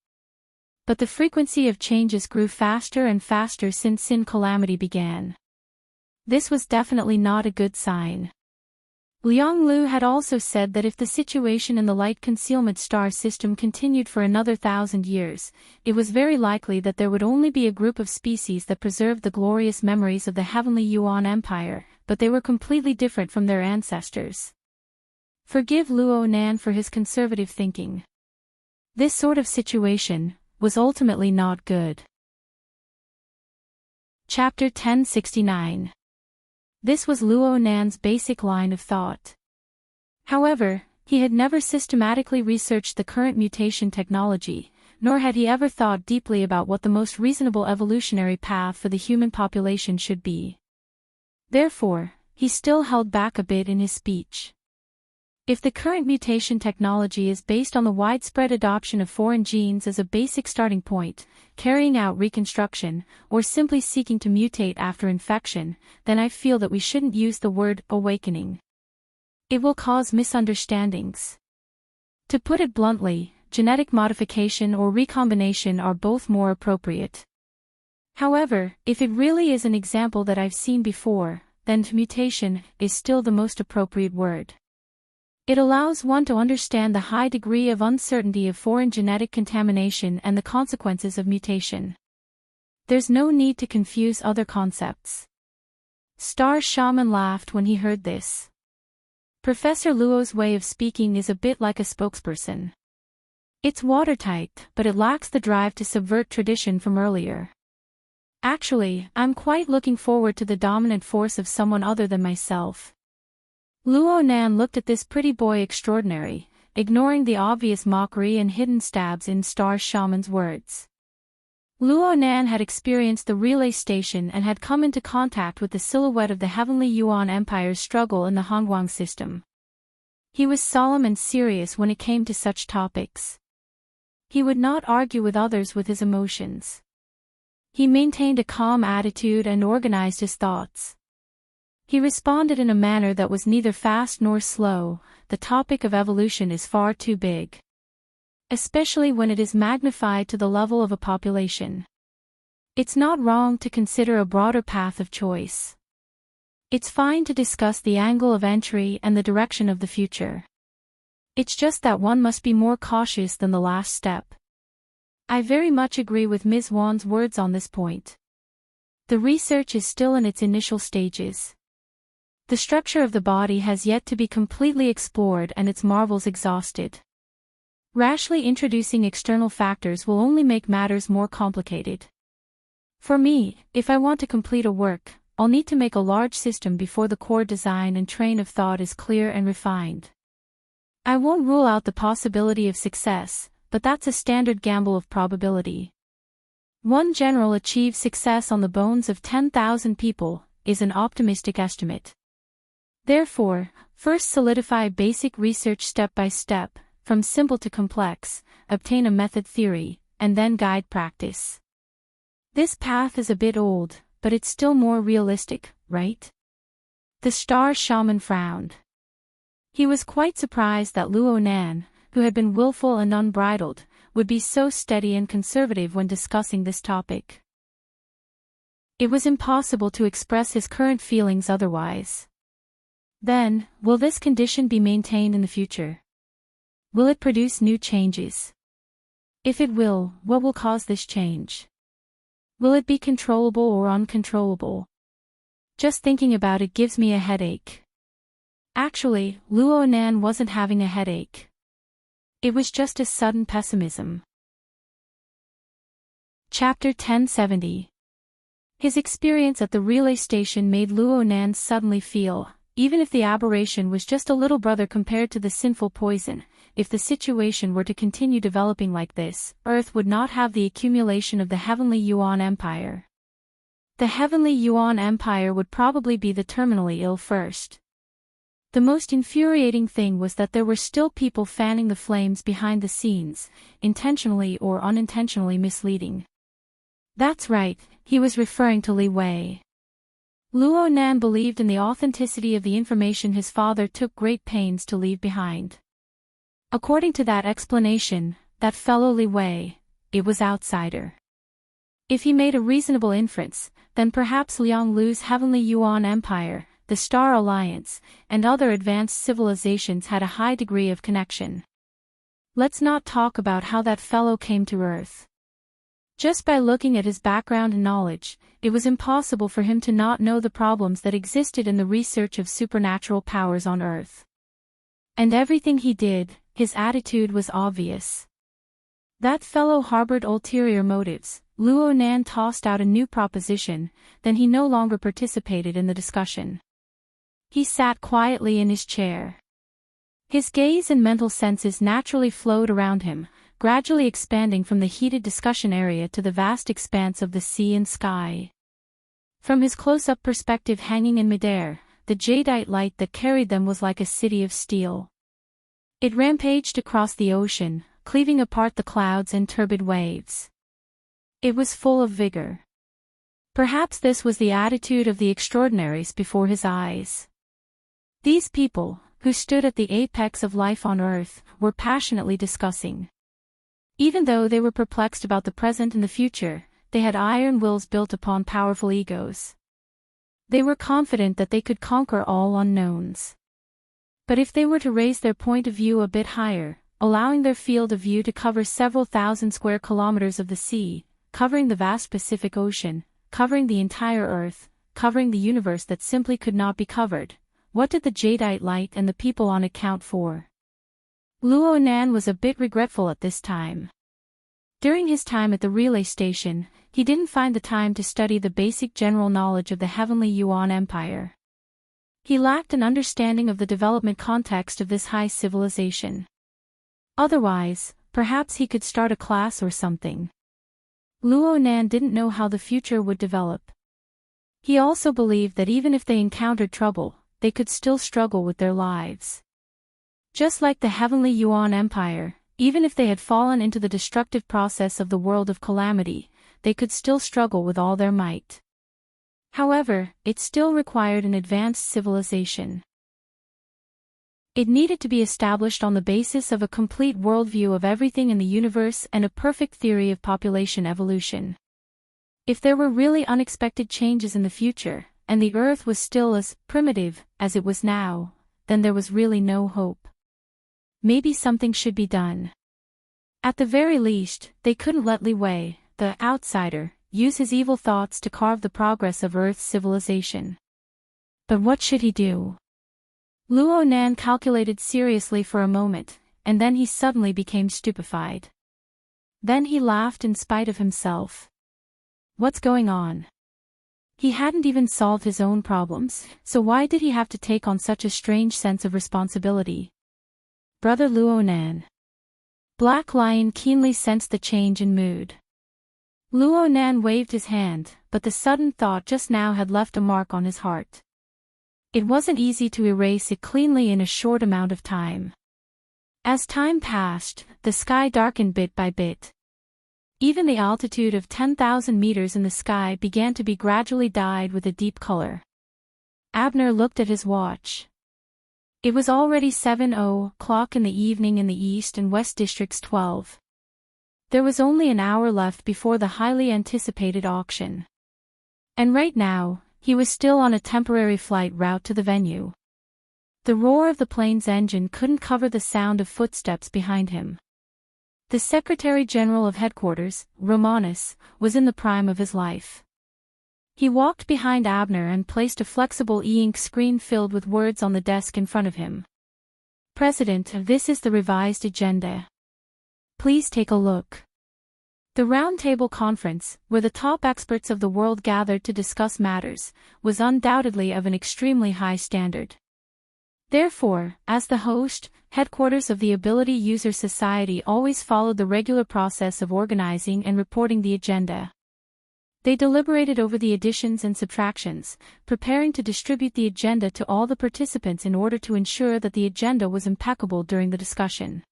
But the frequency of changes grew faster and faster since Sin Calamity began. This was definitely not a good sign. Liang Lu had also said that if the situation in the light concealment star system continued for another 1,000 years, it was very likely that there would only be a group of species that preserved the glorious memories of the heavenly Yuan Empire, but they were completely different from their ancestors. Forgive Luo Nan for his conservative thinking. This sort of situation was ultimately not good. Chapter 1069. This was Luo Nan's basic line of thought. However, he had never systematically researched the current mutation technology, nor had he ever thought deeply about what the most reasonable evolutionary path for the human population should be. Therefore, he still held back a bit in his speech. If the current mutation technology is based on the widespread adoption of foreign genes as a basic starting point, carrying out reconstruction, or simply seeking to mutate after infection, then I feel that we shouldn't use the word awakening. It will cause misunderstandings. To put it bluntly, genetic modification or recombination are both more appropriate. However, if it really is an example that I've seen before, then mutation is still the most appropriate word. It allows one to understand the high degree of uncertainty of foreign genetic contamination and the consequences of mutation. There's no need to confuse other concepts. Star Shaman laughed when he heard this. Professor Luo's way of speaking is a bit like a spokesperson. It's watertight, but it lacks the drive to subvert tradition from earlier. Actually, I'm quite looking forward to the dominant force of someone other than myself. Luo Nan looked at this pretty boy extraordinary, ignoring the obvious mockery and hidden stabs in Star Shaman's words. Luo Nan had experienced the relay station and had come into contact with the silhouette of the heavenly Yuan Empire's struggle in the Hongguang system. He was solemn and serious when it came to such topics. He would not argue with others with his emotions. He maintained a calm attitude and organized his thoughts. He responded in a manner that was neither fast nor slow. The topic of evolution is far too big, especially when it is magnified to the level of a population. It's not wrong to consider a broader path of choice. It's fine to discuss the angle of entry and the direction of the future. It's just that one must be more cautious than the last step. I very much agree with Ms. Wan's words on this point. The research is still in its initial stages. The structure of the body has yet to be completely explored and its marvels exhausted. Rashly introducing external factors will only make matters more complicated. For me, if I want to complete a work, I'll need to make a large system before the core design and train of thought is clear and refined. I won't rule out the possibility of success, but that's a standard gamble of probability. One general achieves success on the bones of 10,000 people, is an optimistic estimate. Therefore, first solidify basic research step by step, from simple to complex, obtain a method theory, and then guide practice. This path is a bit old, but it's still more realistic, right? The Star Shaman frowned. He was quite surprised that Luo Nan, who had been willful and unbridled, would be so steady and conservative when discussing this topic. It was impossible to express his current feelings otherwise. Then, will this condition be maintained in the future? Will it produce new changes? If it will, what will cause this change? Will it be controllable or uncontrollable? Just thinking about it gives me a headache. Actually, Luo Nan wasn't having a headache. It was just a sudden pessimism. Chapter 1070. His experience at the relay station made Luo Nan suddenly feel, even if the aberration was just a little brother compared to the sinful poison, if the situation were to continue developing like this, Earth would not have the accumulation of the heavenly Yuan Empire. The heavenly Yuan Empire would probably be the terminally ill first. The most infuriating thing was that there were still people fanning the flames behind the scenes, intentionally or unintentionally misleading. That's right, he was referring to Li Wei. Luo Nan believed in the authenticity of the information his father took great pains to leave behind. According to that explanation, that fellow Li Wei, it was outsider. If he made a reasonable inference, then perhaps Liang Lu's heavenly Yuan Empire, the Star Alliance, and other advanced civilizations had a high degree of connection. Let's not talk about how that fellow came to Earth. Just by looking at his background and knowledge, it was impossible for him to not know the problems that existed in the research of supernatural powers on Earth. And everything he did, his attitude was obvious. That fellow harbored ulterior motives. Luo Nan tossed out a new proposition, then he no longer participated in the discussion. He sat quietly in his chair. His gaze and mental senses naturally flowed around him, gradually expanding from the heated discussion area to the vast expanse of the sea and sky. From his close-up perspective hanging in midair, the jadeite light that carried them was like a city of steel. It rampaged across the ocean, cleaving apart the clouds and turbid waves. It was full of vigor. Perhaps this was the attitude of the extraordinaries before his eyes. These people, who stood at the apex of life on Earth, were passionately discussing. Even though they were perplexed about the present and the future, they had iron wills built upon powerful egos. They were confident that they could conquer all unknowns. But if they were to raise their point of view a bit higher, allowing their field of view to cover several thousand square kilometers of the sea, covering the vast Pacific Ocean, covering the entire Earth, covering the universe that simply could not be covered, what did the jadeite light and the people on it count for? Luo Nan was a bit regretful at this time. During his time at the relay station, he didn't find the time to study the basic general knowledge of the heavenly Yuan Empire. He lacked an understanding of the development context of this high civilization. Otherwise, perhaps he could start a class or something. Luo Nan didn't know how the future would develop. He also believed that even if they encountered trouble, they could still struggle with their lives. Just like the heavenly Yuan Empire, even if they had fallen into the destructive process of the world of calamity, they could still struggle with all their might. However, it still required an advanced civilization. It needed to be established on the basis of a complete worldview of everything in the universe and a perfect theory of population evolution. If there were really unexpected changes in the future, and the Earth was still as primitive as it was now, then there was really no hope. Maybe something should be done. At the very least, they couldn't let Li Wei, the outsider, use his evil thoughts to carve the progress of Earth's civilization. But what should he do? Luo Nan calculated seriously for a moment, and then he suddenly became stupefied. Then he laughed in spite of himself. What's going on? He hadn't even solved his own problems, so why did he have to take on such a strange sense of responsibility? Brother Luo Nan. Black Lion keenly sensed the change in mood. Luo Nan waved his hand, but the sudden thought just now had left a mark on his heart. It wasn't easy to erase it cleanly in a short amount of time. As time passed, the sky darkened bit by bit. Even the altitude of 10,000 meters in the sky began to be gradually dyed with a deep color. Abner looked at his watch. It was already 7:00 in the evening in the East and West Districts 12. There was only an hour left before the highly anticipated auction. And right now, he was still on a temporary flight route to the venue. The roar of the plane's engine couldn't cover the sound of footsteps behind him. The Secretary General of Headquarters, Romanus, was in the prime of his life. He walked behind Abner and placed a flexible e-ink screen filled with words on the desk in front of him. President, this is the revised agenda. Please take a look. The roundtable conference, where the top experts of the world gathered to discuss matters, was undoubtedly of an extremely high standard. Therefore, as the host, headquarters of the Ability User Society always followed the regular process of organizing and reporting the agenda. They deliberated over the additions and subtractions, preparing to distribute the agenda to all the participants in order to ensure that the agenda was impeccable during the discussion.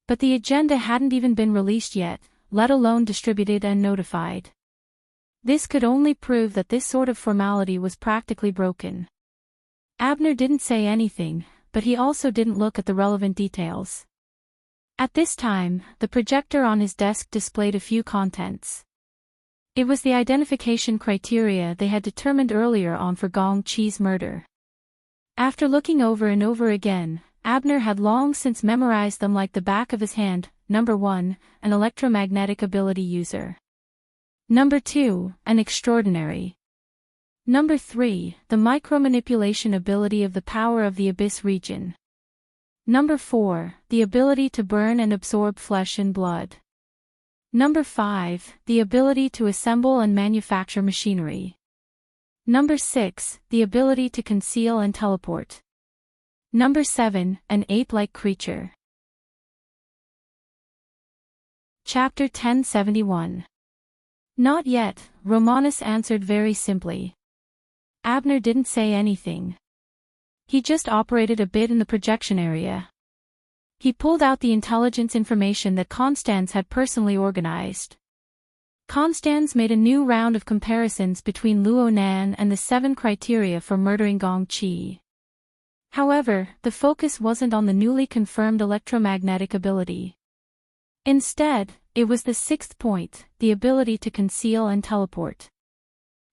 But the agenda hadn't even been released yet, let alone distributed and notified. This could only prove that this sort of formality was practically broken. Abner didn't say anything, but he also didn't look at the relevant details. At this time, the projector on his desk displayed a few contents. It was the identification criteria they had determined earlier on for Gong Qi's murder. After looking over and over again, Abner had long since memorized them like the back of his hand. Number 1, an electromagnetic ability user. Number 2, an extraordinary. Number 3, the micromanipulation ability of the power of the abyss region. Number 4, the ability to burn and absorb flesh and blood. Number 5, the ability to assemble and manufacture machinery. Number 6, the ability to conceal and teleport. Number 7, an ape-like creature. Chapter 1071. Not yet, Romanus answered very simply. Abner didn't say anything. He just operated a bit in the projection area. He pulled out the intelligence information that Constans had personally organized. Constans made a new round of comparisons between Luo Nan and the 7 criteria for murdering Gong Qi. However, the focus wasn't on the newly confirmed electromagnetic ability. Instead, it was the 6th point, the ability to conceal and teleport.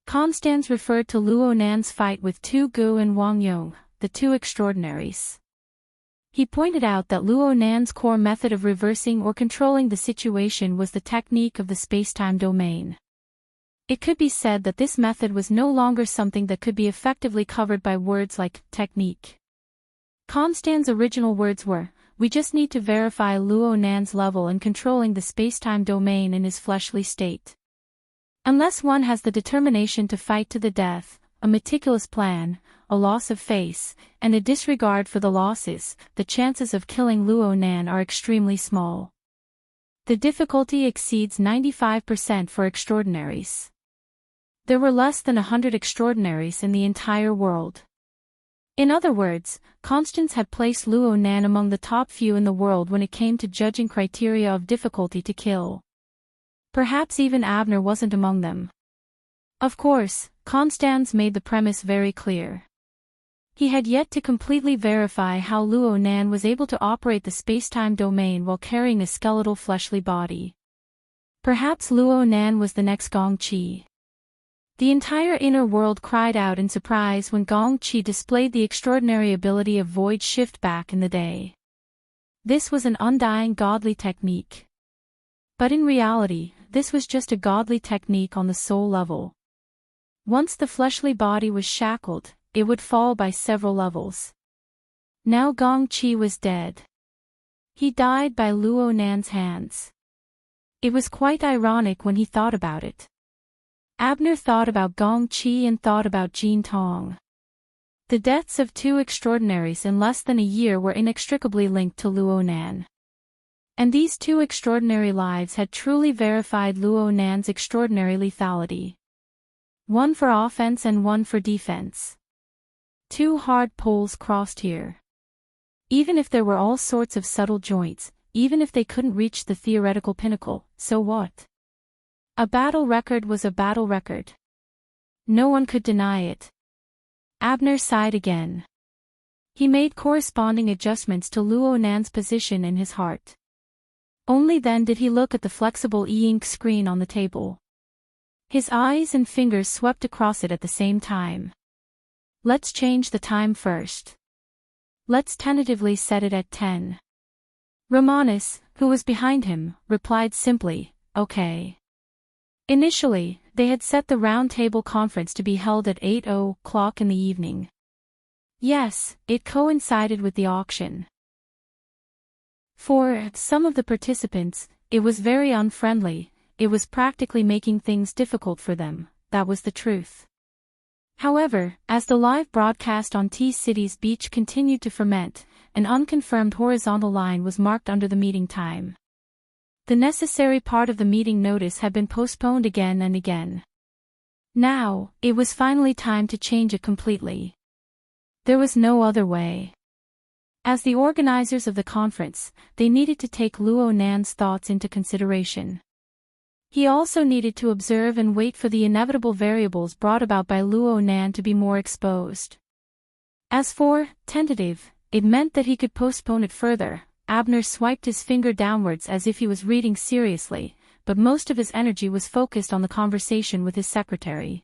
Constans referred to Luo Nan's fight with Tu Gu and Wang Yong, the 2 extraordinaries. He pointed out that Luo Nan's core method of reversing or controlling the situation was the technique of the space-time domain. It could be said that this method was no longer something that could be effectively covered by words like technique. Constans' original words were, "We just need to verify Luo Nan's level in controlling the space-time domain in his fleshly state. Unless one has the determination to fight to the death, a meticulous plan, a loss of face, and a disregard for the losses, the chances of killing Luo Nan are extremely small. The difficulty exceeds 95% for extraordinaries. There were less than 100 extraordinaries in the entire world." In other words, Constans had placed Luo Nan among the top few in the world when it came to judging criteria of difficulty to kill. Perhaps even Abner wasn't among them. Of course, Constans made the premise very clear. He had yet to completely verify how Luo Nan was able to operate the space-time domain while carrying a skeletal fleshly body. Perhaps Luo Nan was the next Gong Qi. The entire inner world cried out in surprise when Gong Qi displayed the extraordinary ability of void shift back in the day. This was an undying godly technique. But in reality, this was just a godly technique on the soul level. Once the fleshly body was shackled, it would fall by several levels. Now Gong Qi was dead. He died by Luo Nan's hands. It was quite ironic when he thought about it. Abner thought about Gong Qi and thought about Jin Tong. The deaths of 2 extraordinaries in less than a year were inextricably linked to Luo Nan. And these 2 extraordinary lives had truly verified Luo Nan's extraordinary lethality. One for offense and one for defense. 2 hard poles crossed here. Even if there were all sorts of subtle joints, even if they couldn't reach the theoretical pinnacle, so what? A battle record was a battle record. No one could deny it. Abner sighed again. He made corresponding adjustments to Luo Nan's position in his heart. Only then did he look at the flexible e-ink screen on the table. His eyes and fingers swept across it at the same time. Let's change the time first. Let's tentatively set it at 10. Romanus, who was behind him, replied simply, "Okay." Initially, they had set the round table conference to be held at 8:00 in the evening. Yes, it coincided with the auction. For some of the participants, it was very unfriendly, it was practically making things difficult for them, that was the truth. However, as the live broadcast on T-City's beach continued to ferment, an unconfirmed horizontal line was marked under the meeting time. The necessary part of the meeting notice had been postponed again and again. Now, it was finally time to change it completely. There was no other way. As the organizers of the conference, they needed to take Luo Nan's thoughts into consideration. He also needed to observe and wait for the inevitable variables brought about by Luo Nan to be more exposed. As for tentative, it meant that he could postpone it further. Abner swiped his finger downwards as if he was reading seriously, but most of his energy was focused on the conversation with his secretary.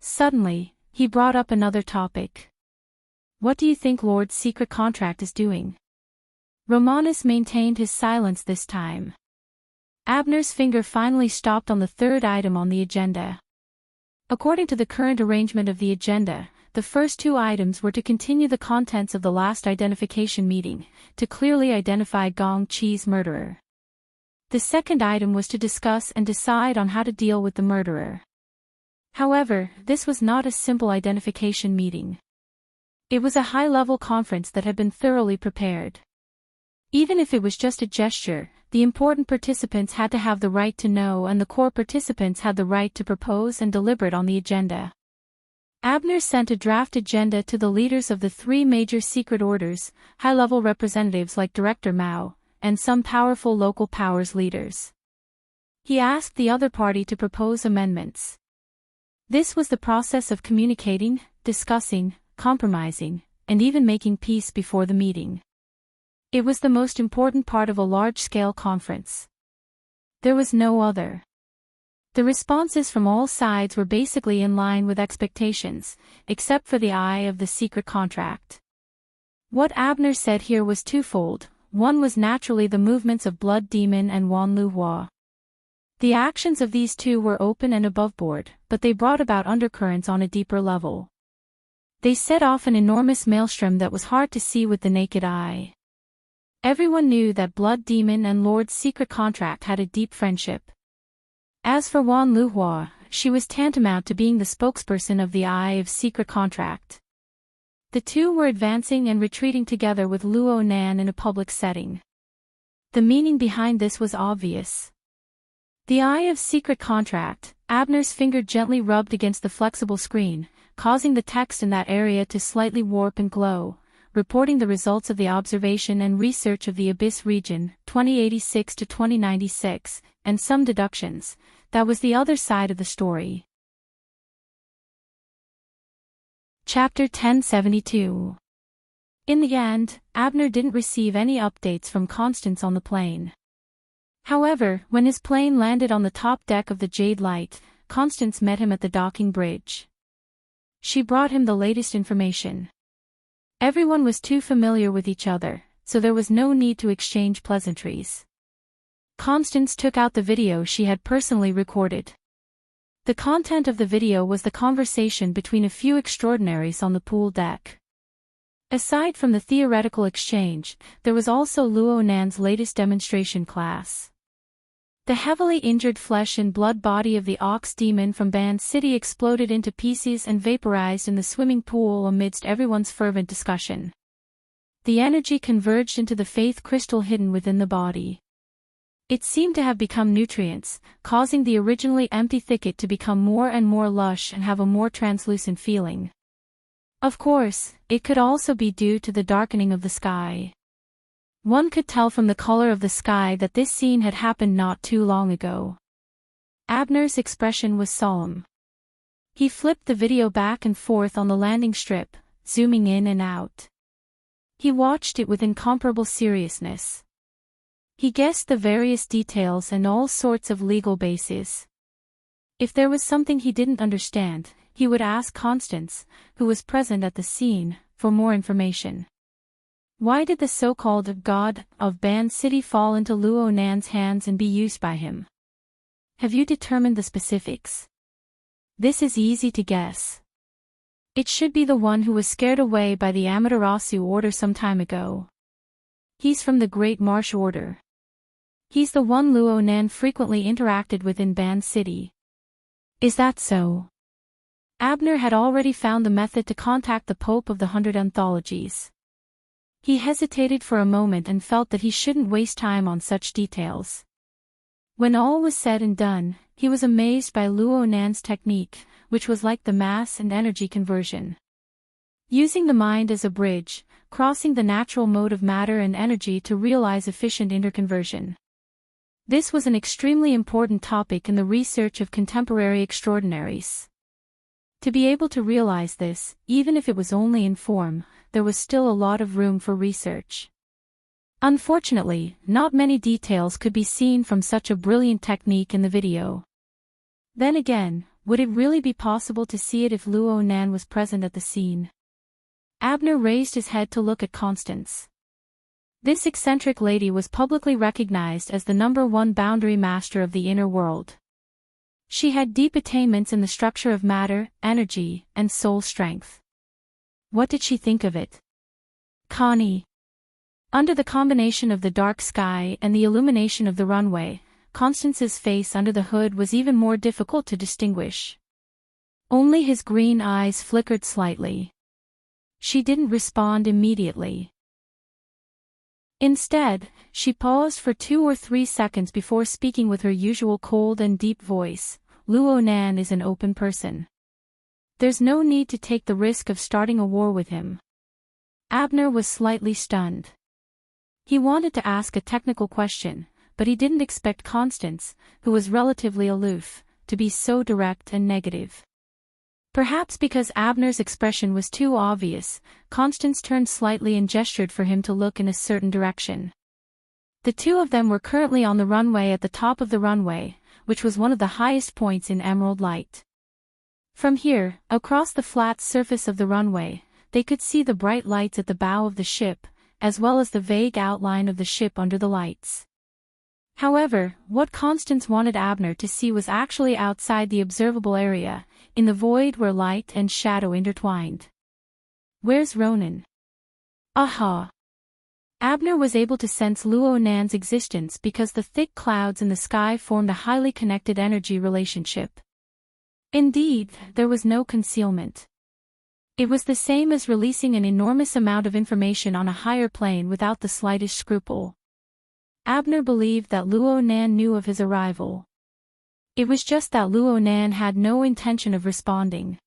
Suddenly, he brought up another topic. "What do you think Lord's secret contract is doing?" Romanus maintained his silence this time. Abner's finger finally stopped on the third item on the agenda. According to the current arrangement of the agenda, the first two items were to continue the contents of the last identification meeting, to clearly identify Gong Chi's murderer. The second item was to discuss and decide on how to deal with the murderer. However, this was not a simple identification meeting. It was a high-level conference that had been thoroughly prepared. Even if it was just a gesture, the important participants had to have the right to know, and the core participants had the right to propose and deliberate on the agenda. Abner sent a draft agenda to the leaders of the three major secret orders, high-level representatives like Director Mao, and some powerful local powers leaders. He asked the other party to propose amendments. This was the process of communicating, discussing, compromising, and even making peace before the meeting. It was the most important part of a large-scale conference. There was no other. The responses from all sides were basically in line with expectations, except for the eye of the secret contract. What Abner said here was twofold. One was naturally the movements of Blood Demon and Wan Lu Hua. The actions of these two were open and aboveboard, but they brought about undercurrents on a deeper level. They set off an enormous maelstrom that was hard to see with the naked eye. Everyone knew that Blood Demon and Lord's secret contract had a deep friendship. As for Wan Lu Hua, she was tantamount to being the spokesperson of the Eye of Secret Contract. The two were advancing and retreating together with Luo Nan in a public setting. The meaning behind this was obvious. The Eye of Secret Contract, Abner's finger gently rubbed against the flexible screen, causing the text in that area to slightly warp and glow, reporting the results of the observation and research of the Abyss region, 2086 to 2096, and some deductions. That was the other side of the story. Chapter 1072. In the end, Abner didn't receive any updates from Constance on the plane. However, when his plane landed on the top deck of the Jade Light, Constance met him at the docking bridge. She brought him the latest information. Everyone was too familiar with each other, so there was no need to exchange pleasantries. Constance took out the video she had personally recorded. The content of the video was the conversation between a few extraordinaries on the pool deck. Aside from the theoretical exchange, there was also Luo Nan's latest demonstration class. The heavily injured flesh and blood body of the Ox Demon from Band City exploded into pieces and vaporized in the swimming pool amidst everyone's fervent discussion. The energy converged into the faith crystal hidden within the body. It seemed to have become nutrients, causing the originally empty thicket to become more and more lush and have a more translucent feeling. Of course, it could also be due to the darkening of the sky. One could tell from the color of the sky that this scene had happened not too long ago. Abner's expression was solemn. He flipped the video back and forth on the landing strip, zooming in and out. He watched it with incomparable seriousness. He guessed the various details and all sorts of legal bases. If there was something he didn't understand, he would ask Constance, who was present at the scene, for more information. Why did the so-called god of Band City fall into Luo Nan's hands and be used by him? Have you determined the specifics? This is easy to guess. It should be the one who was scared away by the Amaterasu order some time ago. He's from the Great Marsh Order. He's the one Luo Nan frequently interacted with in Band City. Is that so? Abner had already found the method to contact the Pope of the 100 Anthologies. He hesitated for a moment and felt that he shouldn't waste time on such details. When all was said and done, he was amazed by Luo Nan's technique, which was like the mass and energy conversion. Using the mind as a bridge, crossing the natural mode of matter and energy to realize efficient interconversion. This was an extremely important topic in the research of contemporary extraordinaries. To be able to realize this, even if it was only in form, there was still a lot of room for research. Unfortunately, not many details could be seen from such a brilliant technique in the video. Then again, would it really be possible to see it if Luo Nan was present at the scene? Abner raised his head to look at Constance. This eccentric lady was publicly recognized as the #1 boundary master of the inner world. She had deep attainments in the structure of matter, energy, and soul strength. What did she think of it? Connie. Under the combination of the dark sky and the illumination of the runway, Constance's face under the hood was even more difficult to distinguish. Only his green eyes flickered slightly. She didn't respond immediately. Instead, she paused for 2 or 3 seconds before speaking with her usual cold and deep voice. Luo Nan is an open person. There's no need to take the risk of starting a war with him. Abner was slightly stunned. He wanted to ask a technical question, but he didn't expect Constance, who was relatively aloof, to be so direct and negative. Perhaps because Abner's expression was too obvious, Constance turned slightly and gestured for him to look in a certain direction. The two of them were currently on the runway at the top of the runway, which was one of the highest points in Emerald Light. From here, across the flat surface of the runway, they could see the bright lights at the bow of the ship, as well as the vague outline of the ship under the lights. However, what Constance wanted Abner to see was actually outside the observable area, in the void where light and shadow intertwined. Where's Ronan? Aha! Abner was able to sense Luo Nan's existence because the thick clouds in the sky formed a highly connected energy relationship. Indeed, there was no concealment. It was the same as releasing an enormous amount of information on a higher plane without the slightest scruple. Abner believed that Luo Nan knew of his arrival. It was just that Luo Nan had no intention of responding.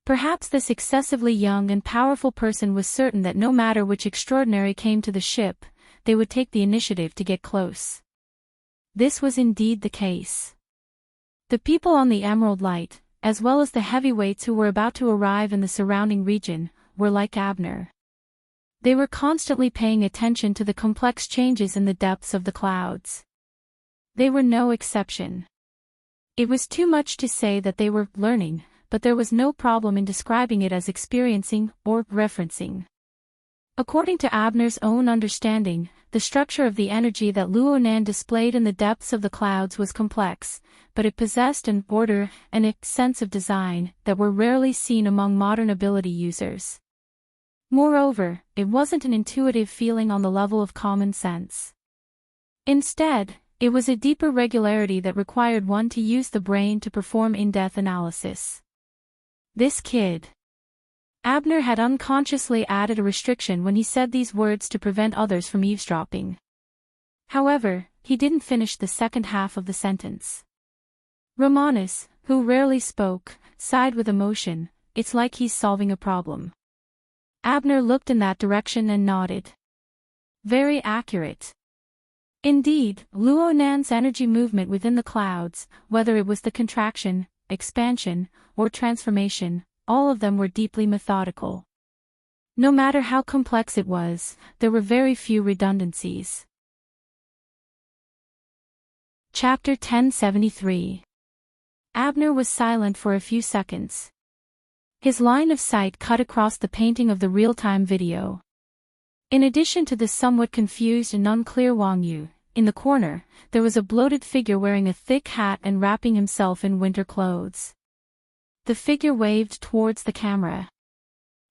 Perhaps this excessively young and powerful person was certain that no matter which extraordinary came to the ship, they would take the initiative to get close. This was indeed the case. The people on the Emerald Light, as well as the heavyweights who were about to arrive in the surrounding region, were like Abner. They were constantly paying attention to the complex changes in the depths of the clouds. They were no exception. It was too much to say that they were learning, but there was no problem in describing it as experiencing or referencing. According to Abner's own understanding, the structure of the energy that Luo Nan displayed in the depths of the clouds was complex, but it possessed an order and a sense of design that were rarely seen among modern ability users. Moreover, it wasn't an intuitive feeling on the level of common sense. Instead, it was a deeper regularity that required one to use the brain to perform in-depth analysis. This kid. Abner had unconsciously added a restriction when he said these words to prevent others from eavesdropping. However, he didn't finish the second half of the sentence. Romanus, who rarely spoke, sighed with emotion. It's like he's solving a problem. Abner looked in that direction and nodded. Very accurate. Indeed, Luo Nan's energy movement within the clouds, whether it was the contraction, expansion, or transformation, all of them were deeply methodical. No matter how complex it was, there were very few redundancies. Chapter 1073. Abner was silent for a few seconds. His line of sight cut across the painting of the real-time video. In addition to the somewhat confused and unclear Wang Yu, in the corner, there was a bloated figure wearing a thick hat and wrapping himself in winter clothes. The figure waved towards the camera.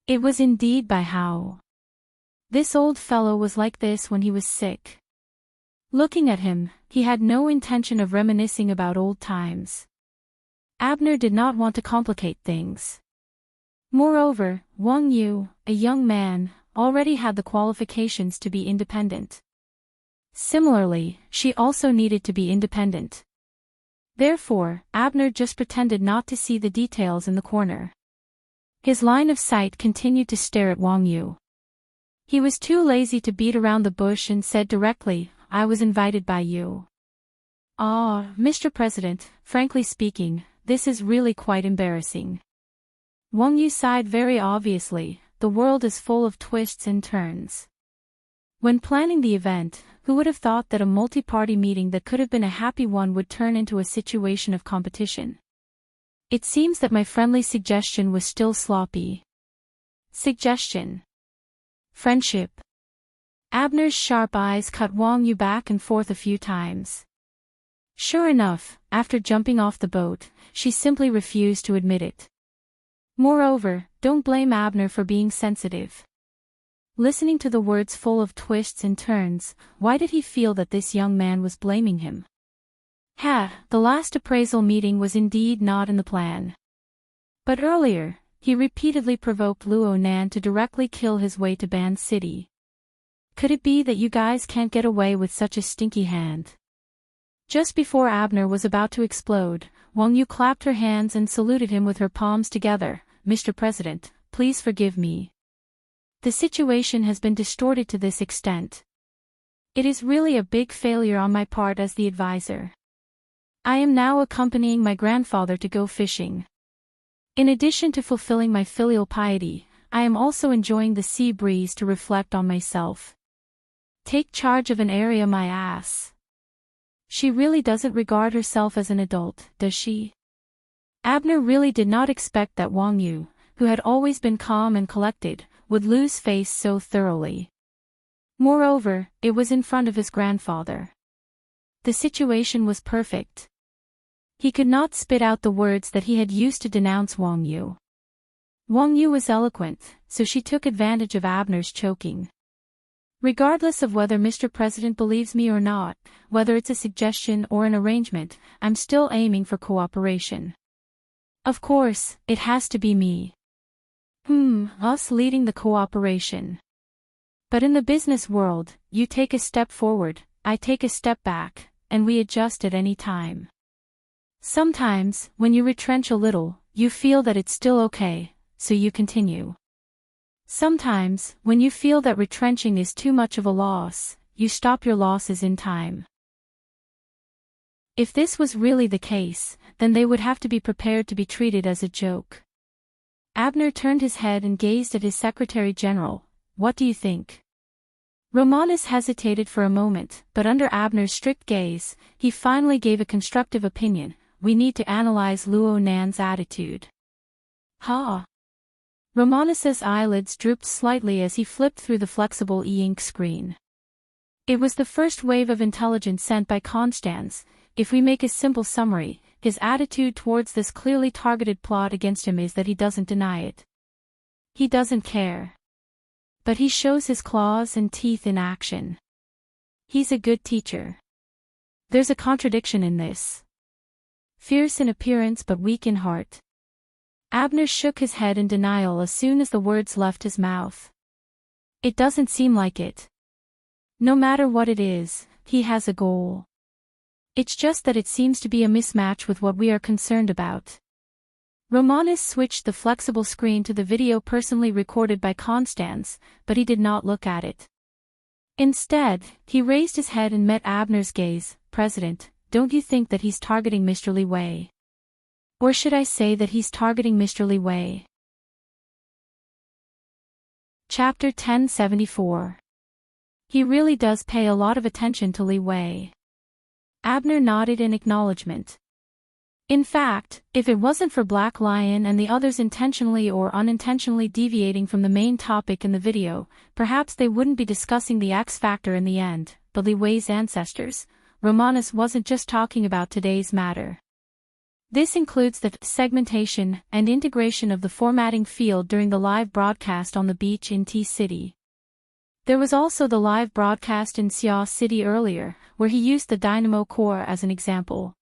It was indeed Bai Hao. This old fellow was like this when he was sick. Looking at him, he had no intention of reminiscing about old times. Abner did not want to complicate things. Moreover, Wang Yu, a young man, already had the qualifications to be independent. Similarly, she also needed to be independent. Therefore, Abner just pretended not to see the details in the corner. His line of sight continued to stare at Wang Yu. He was too lazy to beat around the bush and said directly, "I was invited by you." "Ah, Mr. President, frankly speaking, this is really quite embarrassing." Wang Yu sighed very obviously. The world is full of twists and turns. When planning the event, who would have thought that a multi-party meeting that could have been a happy one would turn into a situation of competition? It seems that my friendly suggestion was still sloppy. Suggestion. Friendship. Abner's sharp eyes cut Wang Yu back and forth a few times. Sure enough, after jumping off the boat, she simply refused to admit it. Moreover, don't blame Abner for being sensitive. Listening to the words full of twists and turns, why did he feel that this young man was blaming him? The last appraisal meeting was indeed not in the plan. But earlier, he repeatedly provoked Luo Nan to directly kill his way to Ban City. Could it be that you guys can't get away with such a stinky hand? Just before Abner was about to explode, Wang Yu clapped her hands and saluted him with her palms together. Mr. President, please forgive me. The situation has been distorted to this extent. It is really a big failure on my part as the advisor. I am now accompanying my grandfather to go fishing. In addition to fulfilling my filial piety, I am also enjoying the sea breeze to reflect on myself. Take charge of an area, my ass. She really doesn't regard herself as an adult, does she? Abner really did not expect that Wang Yu, who had always been calm and collected, would lose face so thoroughly. Moreover, it was in front of his grandfather. The situation was perfect. He could not spit out the words that he had used to denounce Wang Yu. Wang Yu was eloquent, so she took advantage of Abner's choking. Regardless of whether Mr. President believes me or not, whether it's a suggestion or an arrangement, I'm still aiming for cooperation. Of course, it has to be me. Us leading the cooperation. But in the business world, you take a step forward, I take a step back, and we adjust at any time. Sometimes, when you retrench a little, you feel that it's still okay, so you continue. Sometimes, when you feel that retrenching is too much of a loss, you stop your losses in time. If this was really the case, then they would have to be prepared to be treated as a joke. Abner turned his head and gazed at his Secretary General. What do you think? Romanus hesitated for a moment, but under Abner's strict gaze, he finally gave a constructive opinion. We need to analyze Luo Nan's attitude. Romanus's eyelids drooped slightly as he flipped through the flexible e-ink screen. It was the first wave of intelligence sent by Constance. If we make a simple summary, his attitude towards this clearly targeted plot against him is that he doesn't deny it. He doesn't care. But he shows his claws and teeth in action. He's a good teacher. There's a contradiction in this. Fierce in appearance but weak in heart. Abner shook his head in denial as soon as the words left his mouth. It doesn't seem like it. No matter what it is, he has a goal. It's just that it seems to be a mismatch with what we are concerned about. Romanus switched the flexible screen to the video personally recorded by Constance, but he did not look at it. Instead, he raised his head and met Abner's gaze. President, don't you think that he's targeting Mr. Li Wei? Or should I say that he's targeting Mr. Li Wei? Chapter 1074. He really does pay a lot of attention to Li Wei. Abner nodded in acknowledgement. In fact, if it wasn't for Black Lion and the others intentionally or unintentionally deviating from the main topic in the video, perhaps they wouldn't be discussing the X factor in the end. But Li Wei's ancestors, Romanus wasn't just talking about today's matter. This includes the segmentation and integration of the formatting field during the live broadcast on the beach in T-City. There was also the live broadcast in Xia City earlier, where he used the Dynamo core as an example.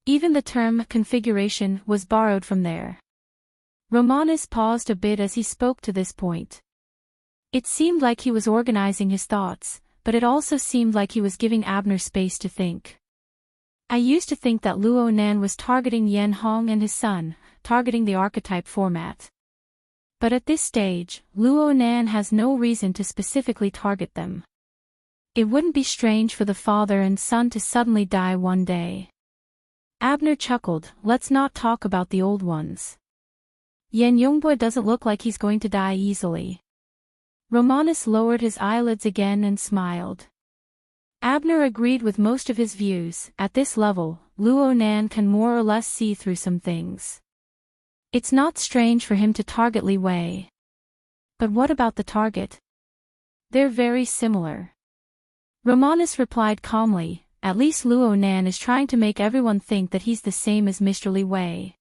Even the term configuration was borrowed from there. Romanus paused a bit as he spoke to this point. It seemed like he was organizing his thoughts, but it also seemed like he was giving Abner space to think. I used to think that Luo Nan was targeting Yen Hong and his son, targeting the archetype format. But at this stage, Luo Nan has no reason to specifically target them. It wouldn't be strange for the father and son to suddenly die one day. Abner chuckled. Let's not talk about the old ones. Yan Yongbo doesn't look like he's going to die easily. Romanus lowered his eyelids again and smiled. Abner agreed with most of his views. At this level, Luo Nan can more or less see through some things. It's not strange for him to target Li Wei. But what about the target? They're very similar. Romanus replied calmly, at least Luo Nan is trying to make everyone think that he's the same as Mr. Li Wei.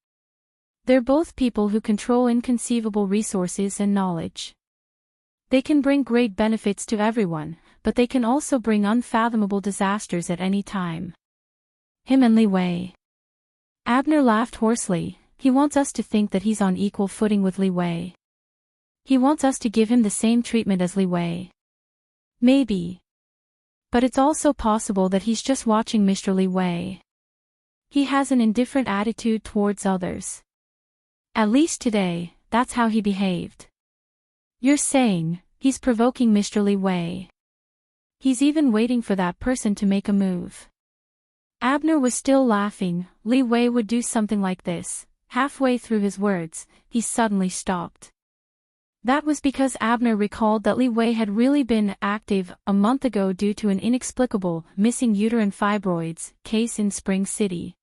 They're both people who control inconceivable resources and knowledge. They can bring great benefits to everyone, but they can also bring unfathomable disasters at any time. Him and Li Wei. Abner laughed hoarsely. He wants us to think that he's on equal footing with Li Wei. He wants us to give him the same treatment as Li Wei. Maybe. But it's also possible that he's just watching Mr. Li Wei. He has an indifferent attitude towards others. At least today, that's how he behaved. You're saying, he's provoking Mr. Li Wei. He's even waiting for that person to make a move. Abner was still laughing. Li Wei would do something like this. Halfway through his words, he suddenly stopped. That was because Abner recalled that Li Wei had really been active a month ago due to an inexplicable, missing uterine fibroids case in Spring City.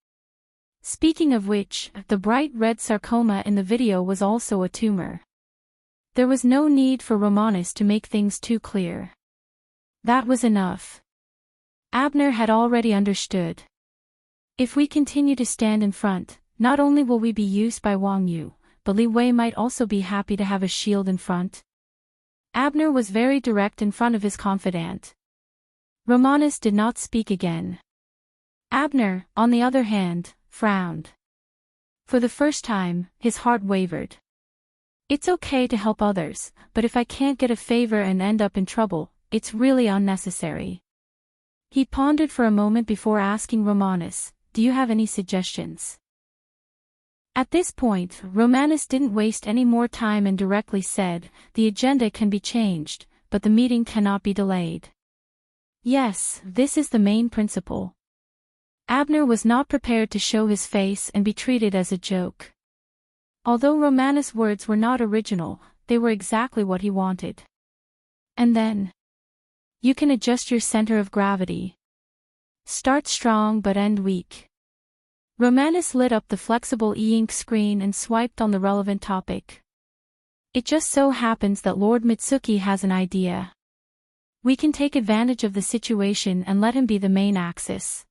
Speaking of which, the bright red sarcoma in the video was also a tumor. There was no need for Romanus to make things too clear. That was enough. Abner had already understood. If we continue to stand in front, not only will we be used by Wang Yu, but Li Wei might also be happy to have a shield in front. Abner was very direct in front of his confidant. Romanus did not speak again. Abner, on the other hand, frowned. For the first time, his heart wavered. It's okay to help others, but if I can't get a favor and end up in trouble, it's really unnecessary. He pondered for a moment before asking Romanus, "Do you have any suggestions?" At this point, Romanus didn't waste any more time and directly said, "The agenda can be changed, but the meeting cannot be delayed." Yes, this is the main principle. Abner was not prepared to show his face and be treated as a joke. Although Romanus' words were not original, they were exactly what he wanted. And then, you can adjust your center of gravity. Start strong but end weak. Romanus lit up the flexible e-ink screen and swiped on the relevant topic. It just so happens that Lord Mitsuki has an idea. We can take advantage of the situation and let him be the main axis.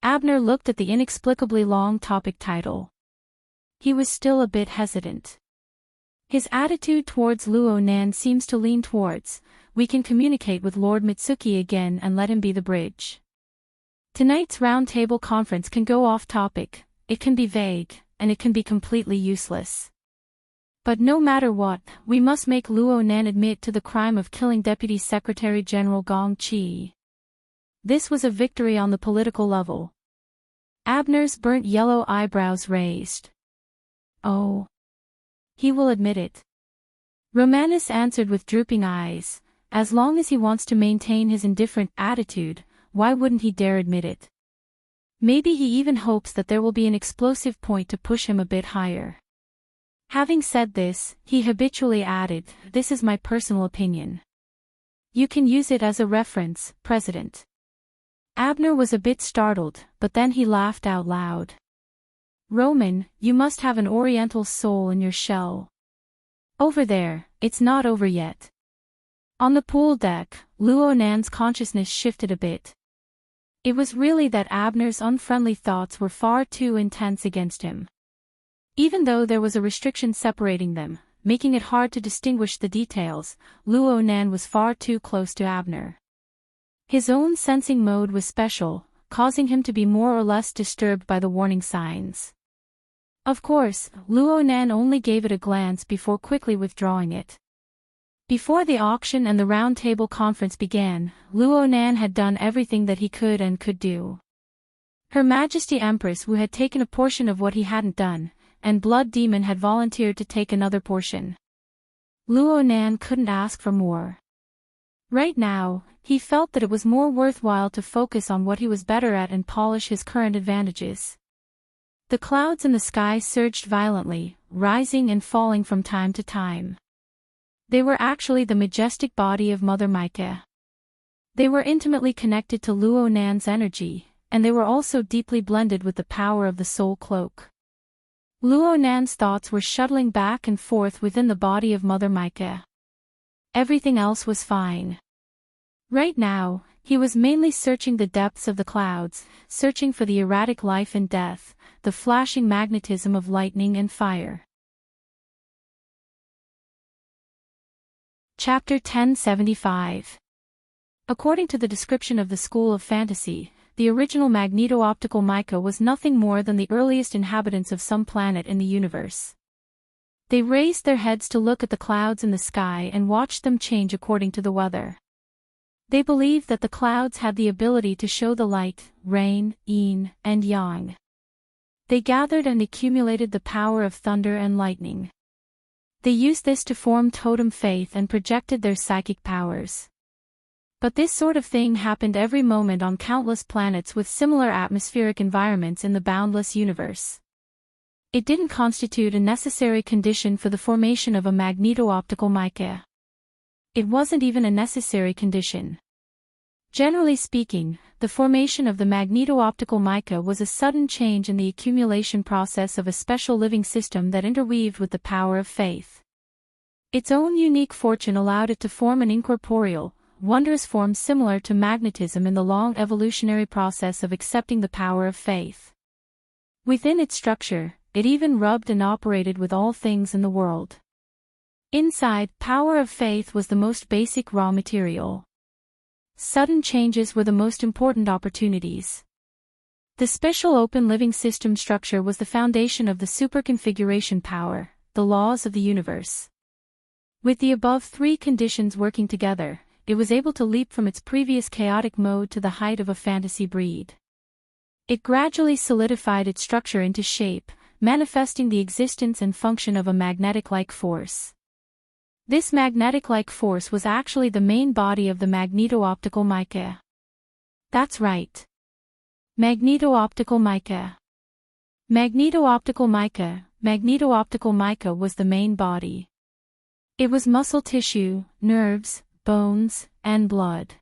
Abner looked at the inexplicably long topic title. He was still a bit hesitant. His attitude towards Luo Nan seems to lean towards, we can communicate with Lord Mitsuki again and let him be the bridge. Tonight's roundtable conference can go off topic, it can be vague, and it can be completely useless. But no matter what, we must make Luo Nan admit to the crime of killing Deputy Secretary General Gong Qi. This was a victory on the political level. Abner's burnt yellow eyebrows raised. Oh. He will admit it. Romanus answered with drooping eyes, as long as he wants to maintain his indifferent attitude, why wouldn't he dare admit it? Maybe he even hopes that there will be an explosive point to push him a bit higher. Having said this, he habitually added, "This is my personal opinion. You can use it as a reference, President." Abner was a bit startled, but then he laughed out loud. "Roman, you must have an oriental soul in your shell. Over there, it's not over yet." On the pool deck, Luo Nan's consciousness shifted a bit. It was really that Abner's unfriendly thoughts were far too intense against him. Even though there was a restriction separating them, making it hard to distinguish the details, Luo Nan was far too close to Abner. His own sensing mode was special, causing him to be more or less disturbed by the warning signs. Of course, Luo Nan only gave it a glance before quickly withdrawing it. Before the auction and the roundtable conference began, Luo Nan had done everything that he could and could do. Her Majesty Empress Wu had taken a portion of what he hadn't done, and Blood Demon had volunteered to take another portion. Luo Nan couldn't ask for more. Right now, he felt that it was more worthwhile to focus on what he was better at and polish his current advantages. The clouds in the sky surged violently, rising and falling from time to time. They were actually the majestic body of Mother Maika. They were intimately connected to Luo Nan's energy, and they were also deeply blended with the power of the soul cloak. Luo Nan's thoughts were shuttling back and forth within the body of Mother Maika. Everything else was fine. Right now, he was mainly searching the depths of the clouds, searching for the erratic life and death, the flashing magnetism of lightning and fire. Chapter 1075. According to the description of the School of Fantasy, the original magneto-optical Maika was nothing more than the earliest inhabitants of some planet in the universe. They raised their heads to look at the clouds in the sky and watched them change according to the weather. They believed that the clouds had the ability to show the light, rain, yin, and yang. They gathered and accumulated the power of thunder and lightning. They used this to form totem faith and projected their psychic powers. But this sort of thing happened every moment on countless planets with similar atmospheric environments in the boundless universe. It didn't constitute a necessary condition for the formation of a magneto-optical Maika. It wasn't even a necessary condition. Generally speaking, the formation of the magneto-optical Maika was a sudden change in the accumulation process of a special living system that interweaved with the power of faith. Its own unique fortune allowed it to form an incorporeal, wondrous form similar to magnetism in the long evolutionary process of accepting the power of faith. Within its structure, it even rubbed and operated with all things in the world. Inside, power of faith was the most basic raw material. Sudden changes were the most important opportunities. The special open living system structure was the foundation of the superconfiguration power, the laws of the universe. With the above three conditions working together, it was able to leap from its previous chaotic mode to the height of a fantasy breed. It gradually solidified its structure into shape, manifesting the existence and function of a magnetic-like force. This magnetic-like force was actually the main body of the magneto-optical Maika. That's right. Magneto-optical Maika. Magneto-optical Maika. Magneto-optical Maika was the main body. It was muscle tissue, nerves, bones, and blood.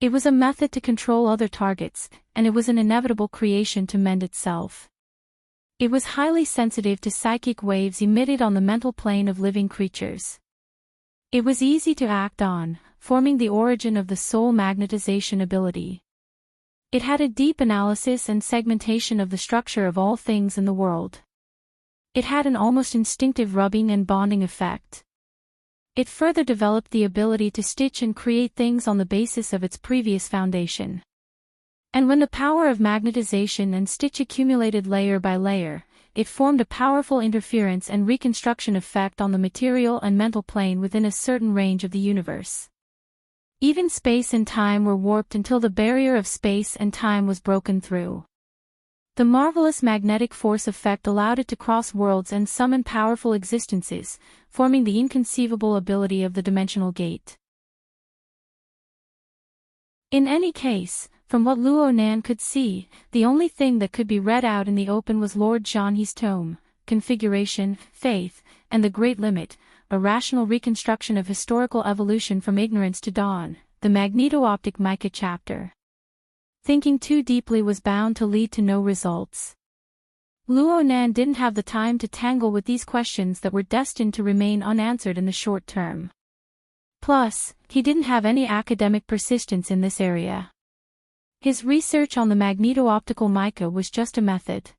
It was a method to control other targets, and it was an inevitable creation to mend itself. It was highly sensitive to psychic waves emitted on the mental plane of living creatures. It was easy to act on, forming the origin of the soul magnetization ability. It had a deep analysis and segmentation of the structure of all things in the world. It had an almost instinctive rubbing and bonding effect. It further developed the ability to stitch and create things on the basis of its previous foundation. And when the power of magnetization and stitch accumulated layer by layer, it formed a powerful interference and reconstruction effect on the material and mental plane within a certain range of the universe. Even space and time were warped until the barrier of space and time was broken through. The marvelous magnetic force effect allowed it to cross worlds and summon powerful existences, forming the inconceivable ability of the dimensional gate. In any case, from what Luo Nan could see, the only thing that could be read out in the open was Lord Zhanhe's tome, Configuration, Faith, and the Great Limit, a rational reconstruction of historical evolution from ignorance to dawn, the magneto-optic Maika chapter. Thinking too deeply was bound to lead to no results. Luo Nan didn't have the time to tangle with these questions that were destined to remain unanswered in the short term. Plus, he didn't have any academic persistence in this area. His research on the magneto-optical Maika was just a method.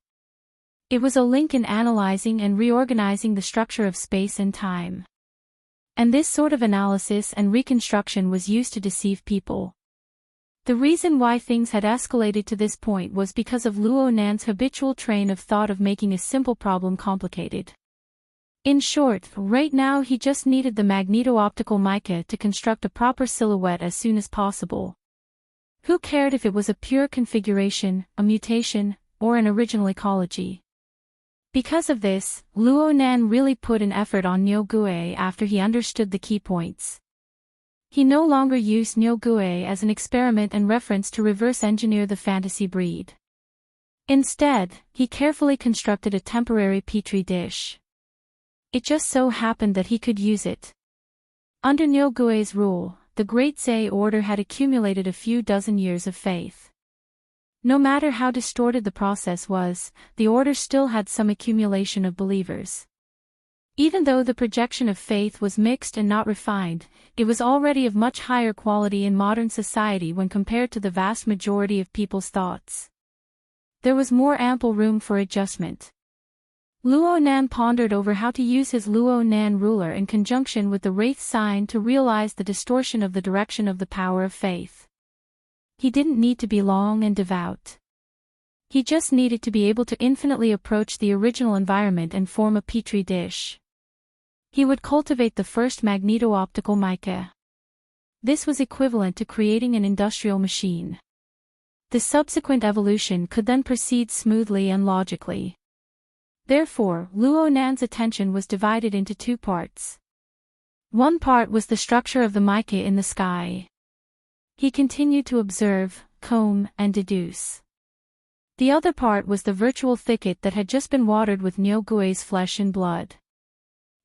It was a link in analyzing and reorganizing the structure of space and time. And this sort of analysis and reconstruction was used to deceive people. The reason why things had escalated to this point was because of Luo Nan's habitual train of thought of making a simple problem complicated. In short, right now he just needed the magneto-optical Maika to construct a proper silhouette as soon as possible. Who cared if it was a pure configuration, a mutation, or an original ecology? Because of this, Luo Nan really put an effort on Nyogue after he understood the key points. He no longer used Nyogue as an experiment and reference to reverse engineer the fantasy breed. Instead, he carefully constructed a temporary petri dish. It just so happened that he could use it. Under Nyogue's rule, the Great Zei order had accumulated a few dozen years of faith. No matter how distorted the process was, the order still had some accumulation of believers. Even though the projection of faith was mixed and not refined, it was already of much higher quality in modern society when compared to the vast majority of people's thoughts. There was more ample room for adjustment. Luo Nan pondered over how to use his Luo Nan ruler in conjunction with the Wraith sign to realize the distortion of the direction of the power of faith. He didn't need to be long and devout. He just needed to be able to infinitely approach the original environment and form a petri dish. He would cultivate the first magneto-optical mica. This was equivalent to creating an industrial machine. The subsequent evolution could then proceed smoothly and logically. Therefore, Luo Nan's attention was divided into two parts. One part was the structure of the mica in the sky. He continued to observe, comb, and deduce. The other part was the virtual thicket that had just been watered with Nyogue's flesh and blood.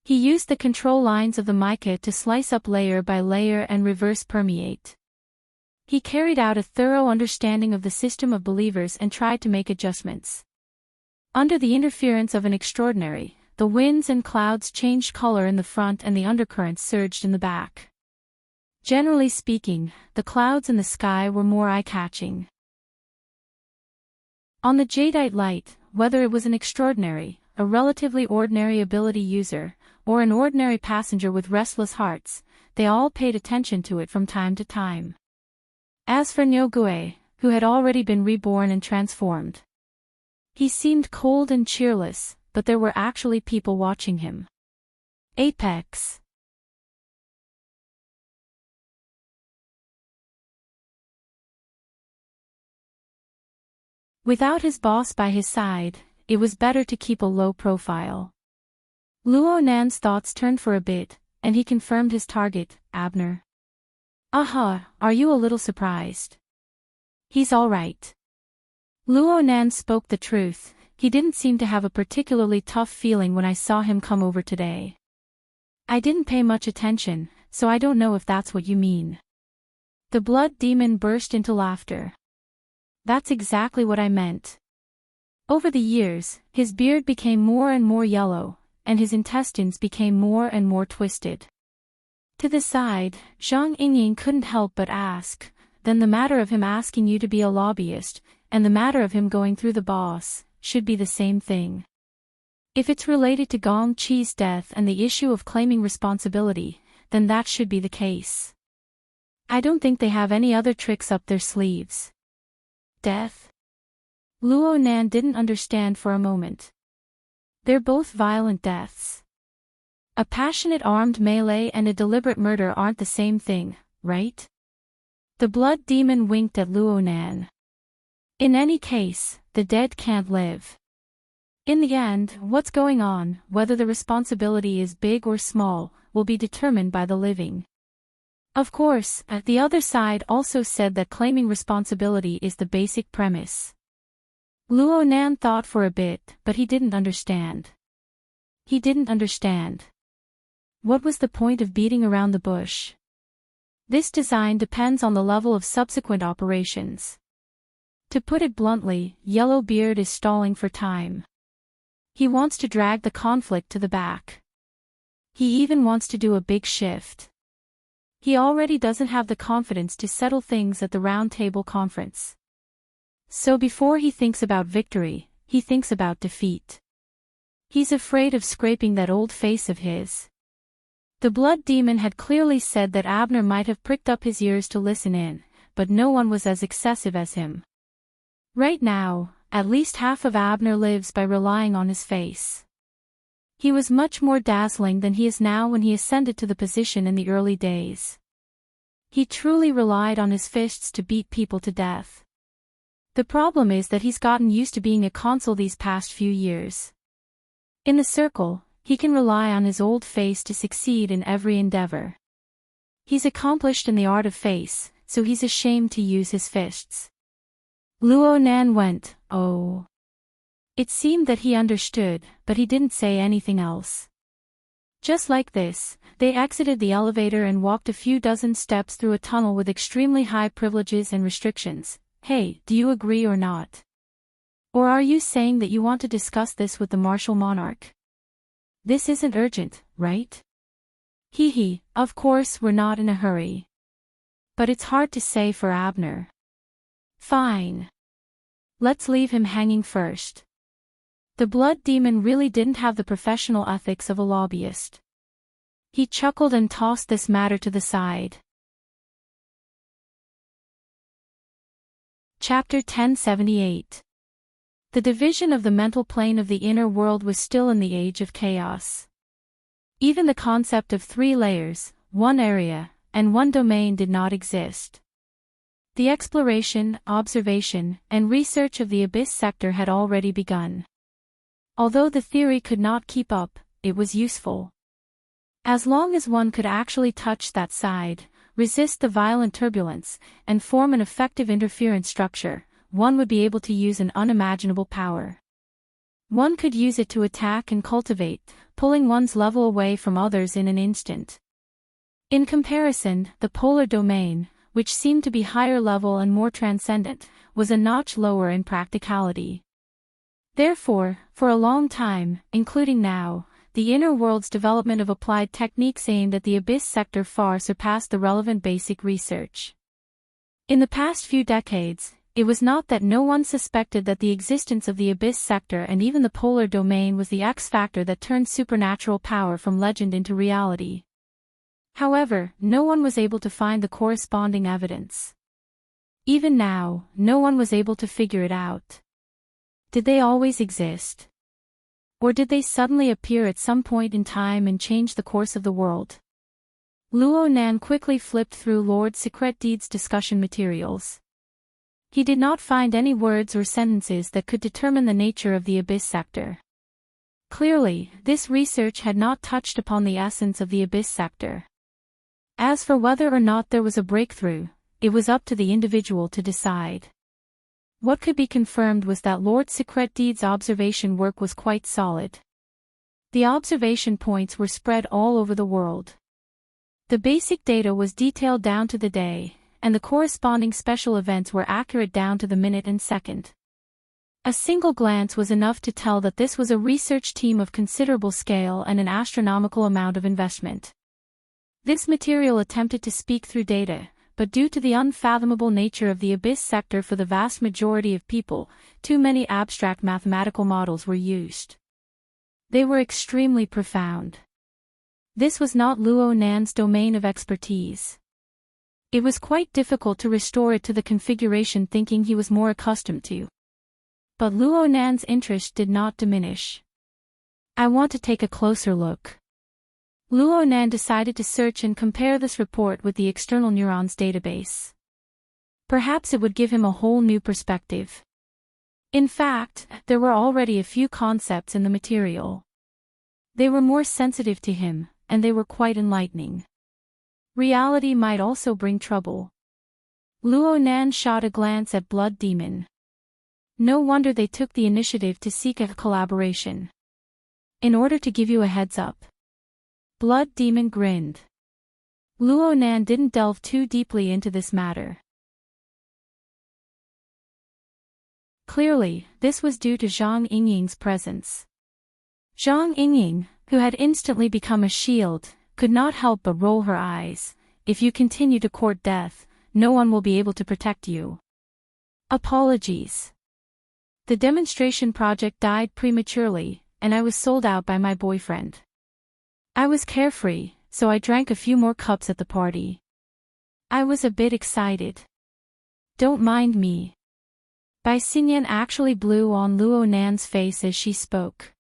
He used the control lines of the mica to slice up layer by layer and reverse permeate. He carried out a thorough understanding of the system of believers and tried to make adjustments. Under the interference of an extraordinary, the winds and clouds changed color in the front and the undercurrents surged in the back. Generally speaking, the clouds in the sky were more eye-catching. On the jadeite light, whether it was an extraordinary, a relatively ordinary ability user, or an ordinary passenger with restless hearts, they all paid attention to it from time to time. As for Nyogue, who had already been reborn and transformed, he seemed cold and cheerless, but there were actually people watching him. Apex. Without his boss by his side, it was better to keep a low profile. Luo Nan's thoughts turned for a bit, and he confirmed his target, Abner. Aha, are you a little surprised? He's all right. Luo Nan spoke the truth. He didn't seem to have a particularly tough feeling when I saw him come over today. I didn't pay much attention, so I don't know if that's what you mean. The blood demon burst into laughter. That's exactly what I meant. Over the years, his beard became more and more yellow, and his intestines became more and more twisted. To the side, Zhang Yingying couldn't help but ask, then the matter of him asking you to be a lobbyist, and the matter of him going through the boss, should be the same thing. If it's related to Gong Qi's death and the issue of claiming responsibility, then that should be the case. I don't think they have any other tricks up their sleeves. Death? Luo Nan didn't understand for a moment. They're both violent deaths. A passionate armed melee and a deliberate murder aren't the same thing, right? The blood demon winked at Luo Nan. In any case, the dead can't live. In the end, what's going on, whether the responsibility is big or small, will be determined by the living. Of course, the other side also said that claiming responsibility is the basic premise. Luo Nan thought for a bit, but he didn't understand. He didn't understand. What was the point of beating around the bush? This design depends on the level of subsequent operations. To put it bluntly, Yellowbeard is stalling for time. He wants to drag the conflict to the back. He even wants to do a big shift. He already doesn't have the confidence to settle things at the Round Table Conference. So before he thinks about victory, he thinks about defeat. He's afraid of scraping that old face of his. The blood demon had clearly said that Abner might have pricked up his ears to listen in, but no one was as excessive as him. Right now, at least half of Abner lives by relying on his face. He was much more dazzling than he is now when he ascended to the position in the early days. He truly relied on his fists to beat people to death. The problem is that he's gotten used to being a consul these past few years. In the circle, he can rely on his old face to succeed in every endeavor. He's accomplished in the art of face, so he's ashamed to use his fists. Luo Nan went, oh. It seemed that he understood, but he didn't say anything else. Just like this, they exited the elevator and walked a few dozen steps through a tunnel with extremely high privileges and restrictions. Hey, do you agree or not? Or are you saying that you want to discuss this with the martial monarch? This isn't urgent, right? Hee, of course we're not in a hurry. But it's hard to say for Abner. Fine. Let's leave him hanging first. The blood demon really didn't have the professional ethics of a lobbyist. He chuckled and tossed this matter to the side. Chapter 1078. The division of the mental plane of the inner world was still in the age of chaos. Even the concept of 3 layers, 1 area, and 1 domain did not exist. The exploration, observation, and research of the abyss sector had already begun. Although the theory could not keep up, it was useful. As long as one could actually touch that side, resist the violent turbulence, and form an effective interference structure, one would be able to use an unimaginable power. One could use it to attack and cultivate, pulling one's level away from others in an instant. In comparison, the polar domain, which seemed to be higher level and more transcendent, was a notch lower in practicality. Therefore, for a long time, including now, the inner world's development of applied techniques aimed at the abyss sector far surpassed the relevant basic research. In the past few decades, it was not that no one suspected that the existence of the abyss sector and even the polar domain was the X factor that turned supernatural power from legend into reality. However, no one was able to find the corresponding evidence. Even now, no one was able to figure it out. Did they always exist? Or did they suddenly appear at some point in time and change the course of the world? Luo Nan quickly flipped through Lord Secret Deed's discussion materials. He did not find any words or sentences that could determine the nature of the abyss sector. Clearly, this research had not touched upon the essence of the abyss sector. As for whether or not there was a breakthrough, it was up to the individual to decide. What could be confirmed was that Lord Secret Deed's observation work was quite solid. The observation points were spread all over the world. The basic data was detailed down to the day, and the corresponding special events were accurate down to the minute and second. A single glance was enough to tell that this was a research team of considerable scale and an astronomical amount of investment. This material attempted to speak through data, but due to the unfathomable nature of the abyss sector for the vast majority of people, too many abstract mathematical models were used. They were extremely profound. This was not Luo Nan's domain of expertise. It was quite difficult to restore it to the configuration thinking he was more accustomed to. But Luo Nan's interest did not diminish. I want to take a closer look. Luo Nan decided to search and compare this report with the external neurons database. Perhaps it would give him a whole new perspective. In fact, there were already a few concepts in the material. They were more sensitive to him, and they were quite enlightening. Reality might also bring trouble. Luo Nan shot a glance at Blood Demon. No wonder they took the initiative to seek a collaboration. In order to give you a heads up. Blood Demon grinned. Luo Nan didn't delve too deeply into this matter. Clearly, this was due to Zhang Yingying's presence. Zhang Yingying, who had instantly become a shield, could not help but roll her eyes. If you continue to court death, no one will be able to protect you. Apologies. The demonstration project died prematurely, and I was sold out by my boyfriend. I was carefree, so I drank a few more cups at the party. I was a bit excited. Don't mind me. Bai Xinyan actually blew on Luo Nan's face as she spoke.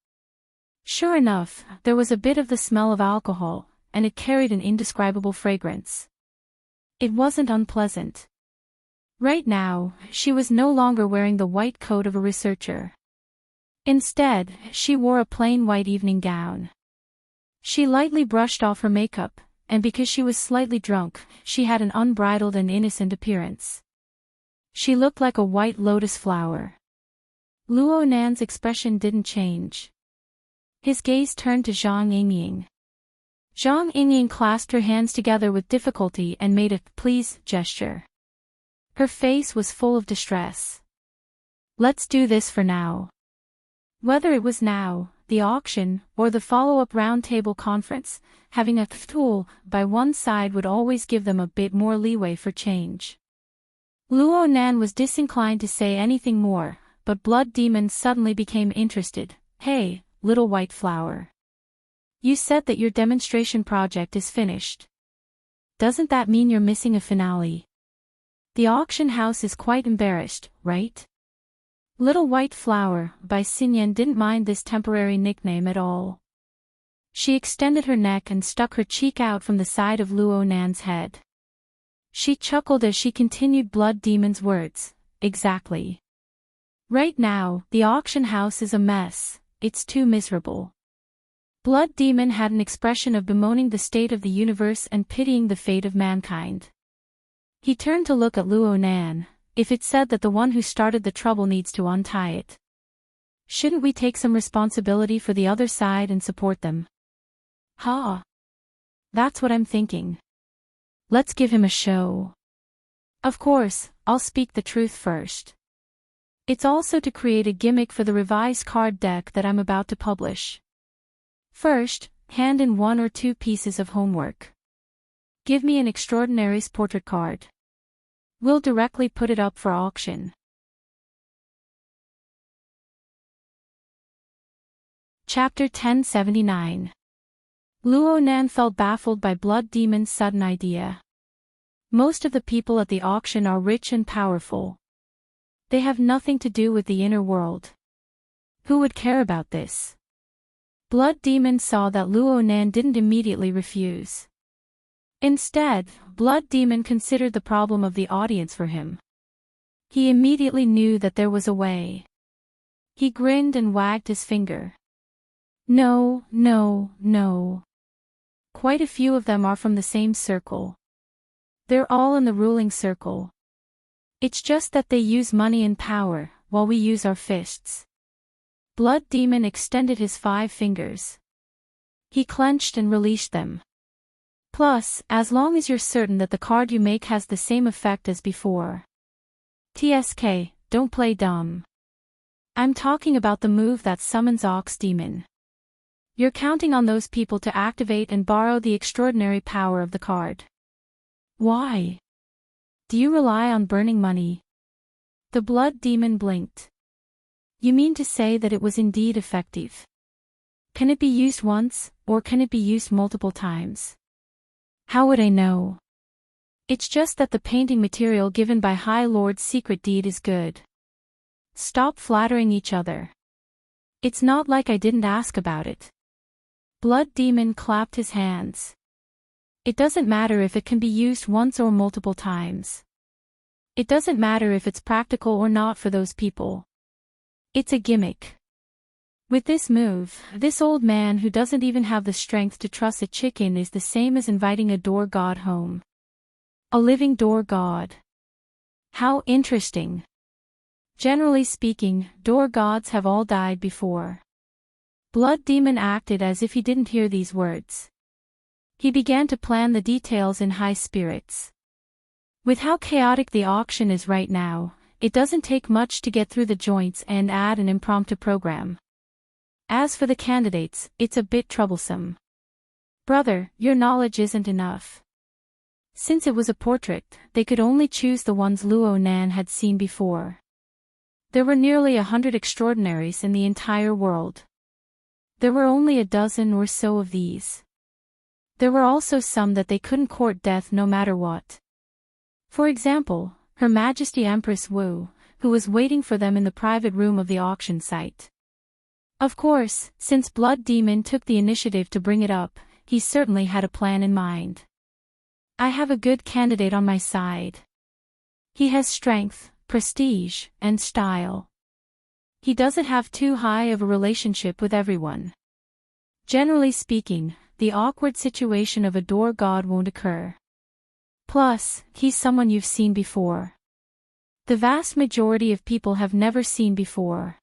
Sure enough, there was a bit of the smell of alcohol, and it carried an indescribable fragrance. It wasn't unpleasant. Right now, she was no longer wearing the white coat of a researcher. Instead, she wore a plain white evening gown. She lightly brushed off her makeup, and because she was slightly drunk, she had an unbridled and innocent appearance. She looked like a white lotus flower. Luo Nan's expression didn't change. His gaze turned to Zhang Yingying. Zhang Yingying clasped her hands together with difficulty and made a please gesture. Her face was full of distress. Let's do this for now. Whether it was now, the auction, or the follow-up roundtable conference, having a tool by one side would always give them a bit more leeway for change. Luo Nan was disinclined to say anything more, but Blood Demon suddenly became interested. Hey, little white flower. You said that your demonstration project is finished. Doesn't that mean you're missing a finale? The auction house is quite embarrassed, right? Little White Flower by Xinyan didn't mind this temporary nickname at all. She extended her neck and stuck her cheek out from the side of Luo Nan's head. She chuckled as she continued Blood Demon's words. Exactly. Right now, the auction house is a mess. It's too miserable. Blood Demon had an expression of bemoaning the state of the universe and pitying the fate of mankind. He turned to look at Luo Nan. If it said that the one who started the trouble needs to untie it, shouldn't we take some responsibility for the other side and support them? Ha! That's what I'm thinking. Let's give him a show. Of course, I'll speak the truth first. It's also to create a gimmick for the revised card deck that I'm about to publish. First, hand in 1 or 2 pieces of homework. Give me an extraordinary's portrait card. We'll directly put it up for auction. Chapter 1079. Luo Nan felt baffled by Blood Demon's sudden idea. Most of the people at the auction are rich and powerful. They have nothing to do with the inner world. Who would care about this? Blood Demon saw that Luo Nan didn't immediately refuse. Instead, Blood Demon considered the problem of the audience for him. He immediately knew that there was a way. He grinned and wagged his finger. No, no, no. Quite a few of them are from the same circle. They're all in the ruling circle. It's just that they use money and power, while we use our fists. Blood Demon extended his 5 fingers. He clenched and released them. Plus, as long as you're certain that the card you make has the same effect as before. TSK, don't play dumb. I'm talking about the move that summons Ox Demon. You're counting on those people to activate and borrow the extraordinary power of the card. Why? Do you rely on burning money? The Blood Demon blinked. You mean to say that it was indeed effective? Can it be used once, or can it be used multiple times? How would I know? It's just that the painting material given by High Lord's secret deed is good. Stop flattering each other. It's not like I didn't ask about it. Blood Demon clapped his hands. It doesn't matter if it can be used once or multiple times. It doesn't matter if it's practical or not for those people. It's a gimmick. With this move, this old man who doesn't even have the strength to truss a chicken is the same as inviting a door god home. A living door god. How interesting. Generally speaking, door gods have all died before. Blood Demon acted as if he didn't hear these words. He began to plan the details in high spirits. With how chaotic the auction is right now, it doesn't take much to get through the joints and add an impromptu program. As for the candidates, it's a bit troublesome. Brother, your knowledge isn't enough. Since it was a portrait, they could only choose the ones Luo Nan had seen before. There were nearly 100 extraordinaries in the entire world. There were only a dozen or so of these. There were also some that they couldn't court death no matter what. For example, Her Majesty Empress Wu, who was waiting for them in the private room of the auction site. Of course, since Blood Demon took the initiative to bring it up, he certainly had a plan in mind. I have a good candidate on my side. He has strength, prestige, and style. He doesn't have too high of a relationship with everyone. Generally speaking, the awkward situation of a door god won't occur. Plus, he's someone you've seen before. The vast majority of people have never seen before.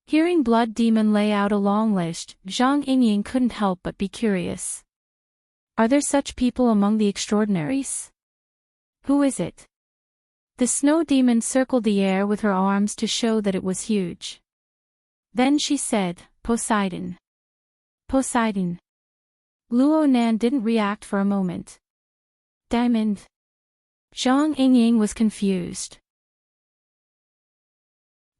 Hearing Blood Demon lay out a long list, Zhang Yingying couldn't help but be curious. Are there such people among the extraordinaries? Who is it? The snow demon circled the air with her arms to show that it was huge. Then she said, Poseidon. Poseidon. Luo Nan didn't react for a moment. Diamond. Zhang Yingying was confused.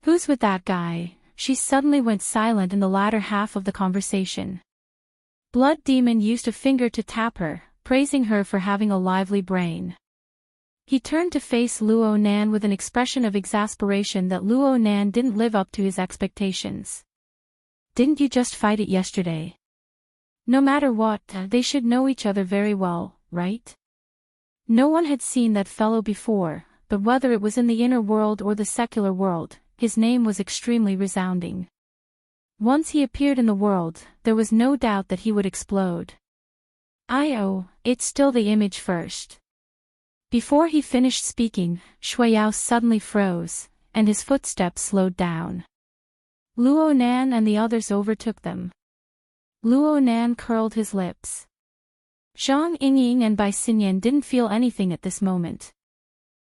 Who's with that guy? She suddenly went silent in the latter half of the conversation. Blood Demon used a finger to tap her, praising her for having a lively brain. He turned to face Luo Nan with an expression of exasperation that Luo Nan didn't live up to his expectations. Didn't you just fight it yesterday? No matter what, they should know each other very well, right? No one had seen that fellow before, but whether it was in the inner world or the secular world, his name was extremely resounding. Once he appeared in the world, there was no doubt that he would explode. It's still the image first. Before he finished speaking, Shuiyao suddenly froze, and his footsteps slowed down. Luo Nan and the others overtook them. Luo Nan curled his lips. Zhang Yingying and Bai Xinyan didn't feel anything at this moment.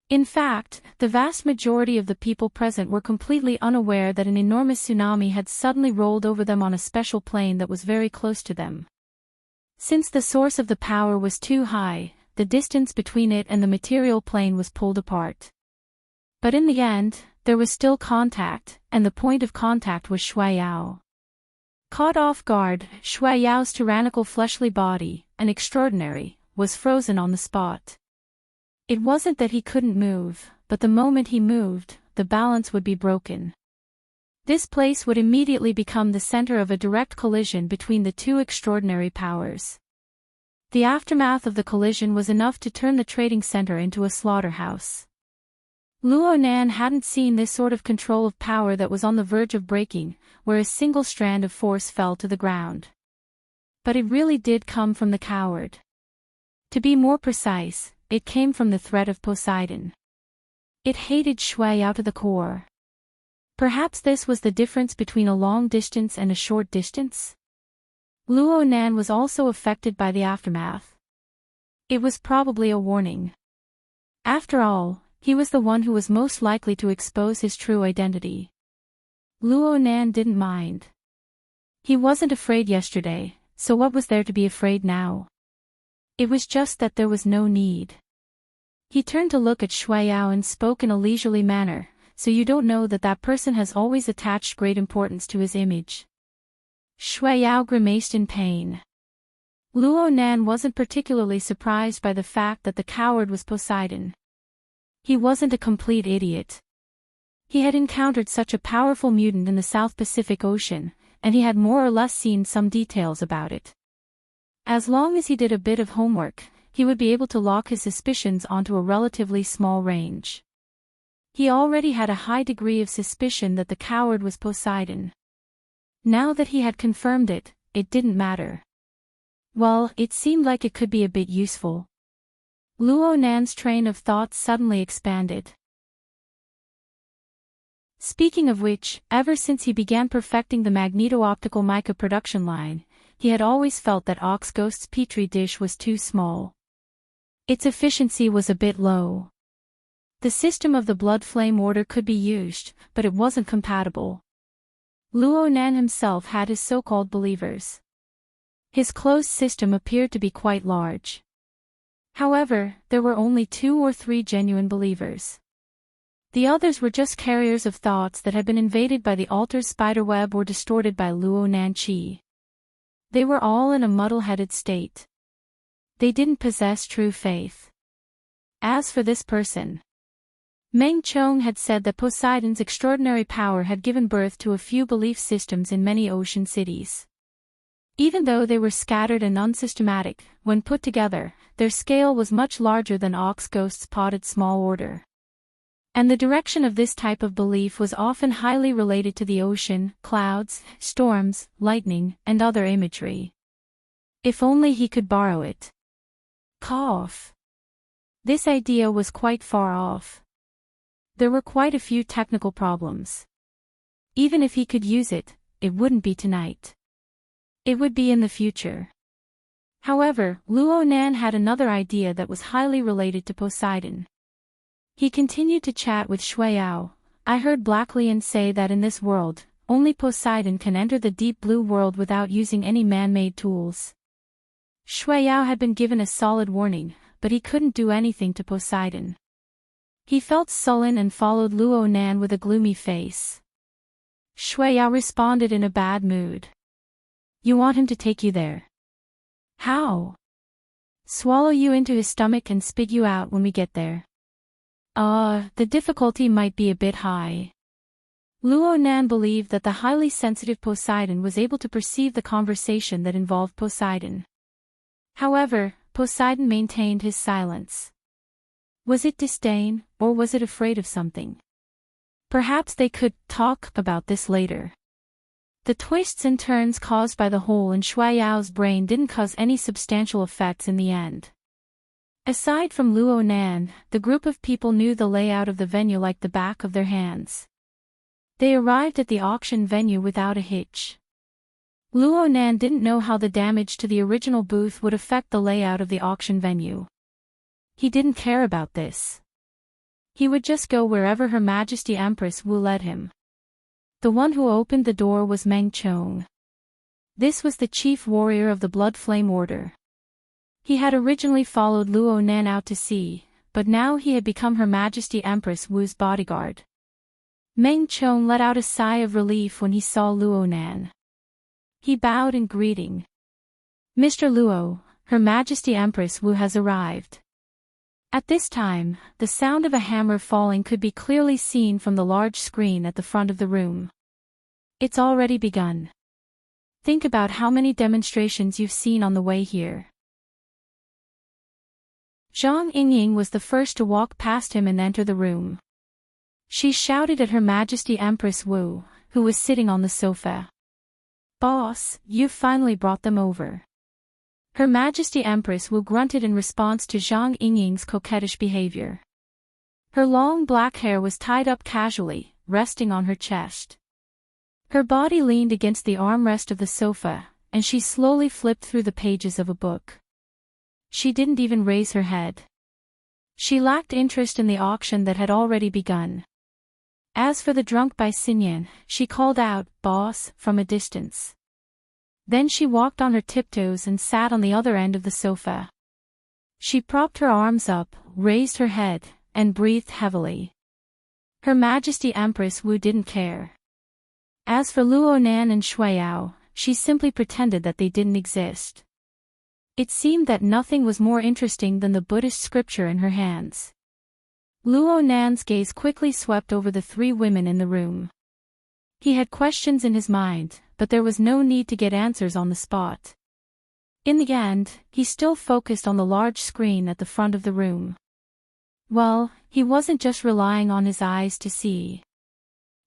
In fact, the vast majority of the people present were completely unaware that an enormous tsunami had suddenly rolled over them on a special plane that was very close to them. Since the source of the power was too high, the distance between it and the material plane was pulled apart. But in the end, there was still contact, and the point of contact was Shuiyao. Caught off guard, Shuiyao's tyrannical fleshly body, an extraordinary, was frozen on the spot. It wasn't that he couldn't move, but the moment he moved, the balance would be broken. This place would immediately become the center of a direct collision between the two extraordinary powers. The aftermath of the collision was enough to turn the trading center into a slaughterhouse. Luo Nan hadn't seen this sort of control of power that was on the verge of breaking, where a single strand of force fell to the ground. But it really did come from the coward. To be more precise, it came from the threat of Poseidon. It hated Shuiyao to the core. Perhaps this was the difference between a long distance and a short distance? Luo Nan was also affected by the aftermath. It was probably a warning. After all, he was the one who was most likely to expose his true identity. Luo Nan didn't mind. He wasn't afraid yesterday, so what was there to be afraid now? It was just that there was no need. He turned to look at Shuiyao and spoke in a leisurely manner, so you don't know that that person has always attached great importance to his image. Shuiyao grimaced in pain. Luo Nan wasn't particularly surprised by the fact that the coward was Poseidon. He wasn't a complete idiot. He had encountered such a powerful mutant in the South Pacific Ocean, and he had more or less seen some details about it. As long as he did a bit of homework, he would be able to lock his suspicions onto a relatively small range. He already had a high degree of suspicion that the coward was Poseidon. Now that he had confirmed it, it didn't matter. Well, it seemed like it could be a bit useful. Luo Nan's train of thought suddenly expanded. Speaking of which, ever since he began perfecting the magneto-optical mica production line, he had always felt that Oxghost's petri dish was too small. Its efficiency was a bit low. The system of the blood flame order could be used, but it wasn't compatible. Luo Nan himself had his so-called believers. His closed system appeared to be quite large. However, there were only 2 or 3 genuine believers. The others were just carriers of thoughts that had been invaded by the altar's spiderweb or distorted by Luo Nan Qi. They were all in a muddle-headed state. They didn't possess true faith. As for this person, Meng Chong had said that Poseidon's extraordinary power had given birth to a few belief systems in many ocean cities. Even though they were scattered and unsystematic, when put together, their scale was much larger than Oxghost's potted small order. And the direction of this type of belief was often highly related to the ocean, clouds, storms, lightning, and other imagery. If only he could borrow it. Cough. This idea was quite far off. There were quite a few technical problems. Even if he could use it, it wouldn't be tonight. It would be in the future. However, Luo Nan had another idea that was highly related to Poseidon. He continued to chat with Shui Yao. I heard Black Lion say that in this world, only Poseidon can enter the deep blue world without using any man-made tools. Shui Yao had been given a solid warning, but he couldn't do anything to Poseidon. He felt sullen and followed Luo Nan with a gloomy face. Shui Yao responded in a bad mood. You want him to take you there? How? Swallow you into his stomach and spit you out when we get there. The difficulty might be a bit high. Luo Nan believed that the highly sensitive Poseidon was able to perceive the conversation that involved Poseidon. However, Poseidon maintained his silence. Was it disdain, or was it afraid of something? Perhaps they could talk about this later. The twists and turns caused by the hole in Shui Yao's brain didn't cause any substantial effects in the end. Aside from Luo Nan, the group of people knew the layout of the venue like the back of their hands. They arrived at the auction venue without a hitch. Luo Nan didn't know how the damage to the original booth would affect the layout of the auction venue. He didn't care about this. He would just go wherever Her Majesty Empress Wu led him. The one who opened the door was Meng Chong. This was the chief warrior of the Blood Flame Order. He had originally followed Luo Nan out to sea, but now he had become Her Majesty Empress Wu's bodyguard. Meng Chong let out a sigh of relief when he saw Luo Nan. He bowed in greeting. Mr. Luo, Her Majesty Empress Wu has arrived. At this time, the sound of a hammer falling could be clearly seen from the large screen at the front of the room. It's already begun. Think about how many demonstrations you've seen on the way here. Zhang Yingying was the first to walk past him and enter the room. She shouted at Her Majesty Empress Wu, who was sitting on the sofa. Boss, you've finally brought them over. Her Majesty Empress Wu grunted in response to Zhang Yingying's coquettish behavior. Her long black hair was tied up casually, resting on her chest. Her body leaned against the armrest of the sofa, and she slowly flipped through the pages of a book. She didn't even raise her head. She lacked interest in the auction that had already begun. As for the drunk by Xinyan, she called out, "Boss," from a distance. Then she walked on her tiptoes and sat on the other end of the sofa. She propped her arms up, raised her head, and breathed heavily. Her Majesty Empress Wu didn't care. As for Luo Nan and Shui Yao, she simply pretended that they didn't exist. It seemed that nothing was more interesting than the Buddhist scripture in her hands. Luo Nan's gaze quickly swept over the three women in the room. He had questions in his mind, but there was no need to get answers on the spot. In the end, he still focused on the large screen at the front of the room. Well, he wasn't just relying on his eyes to see.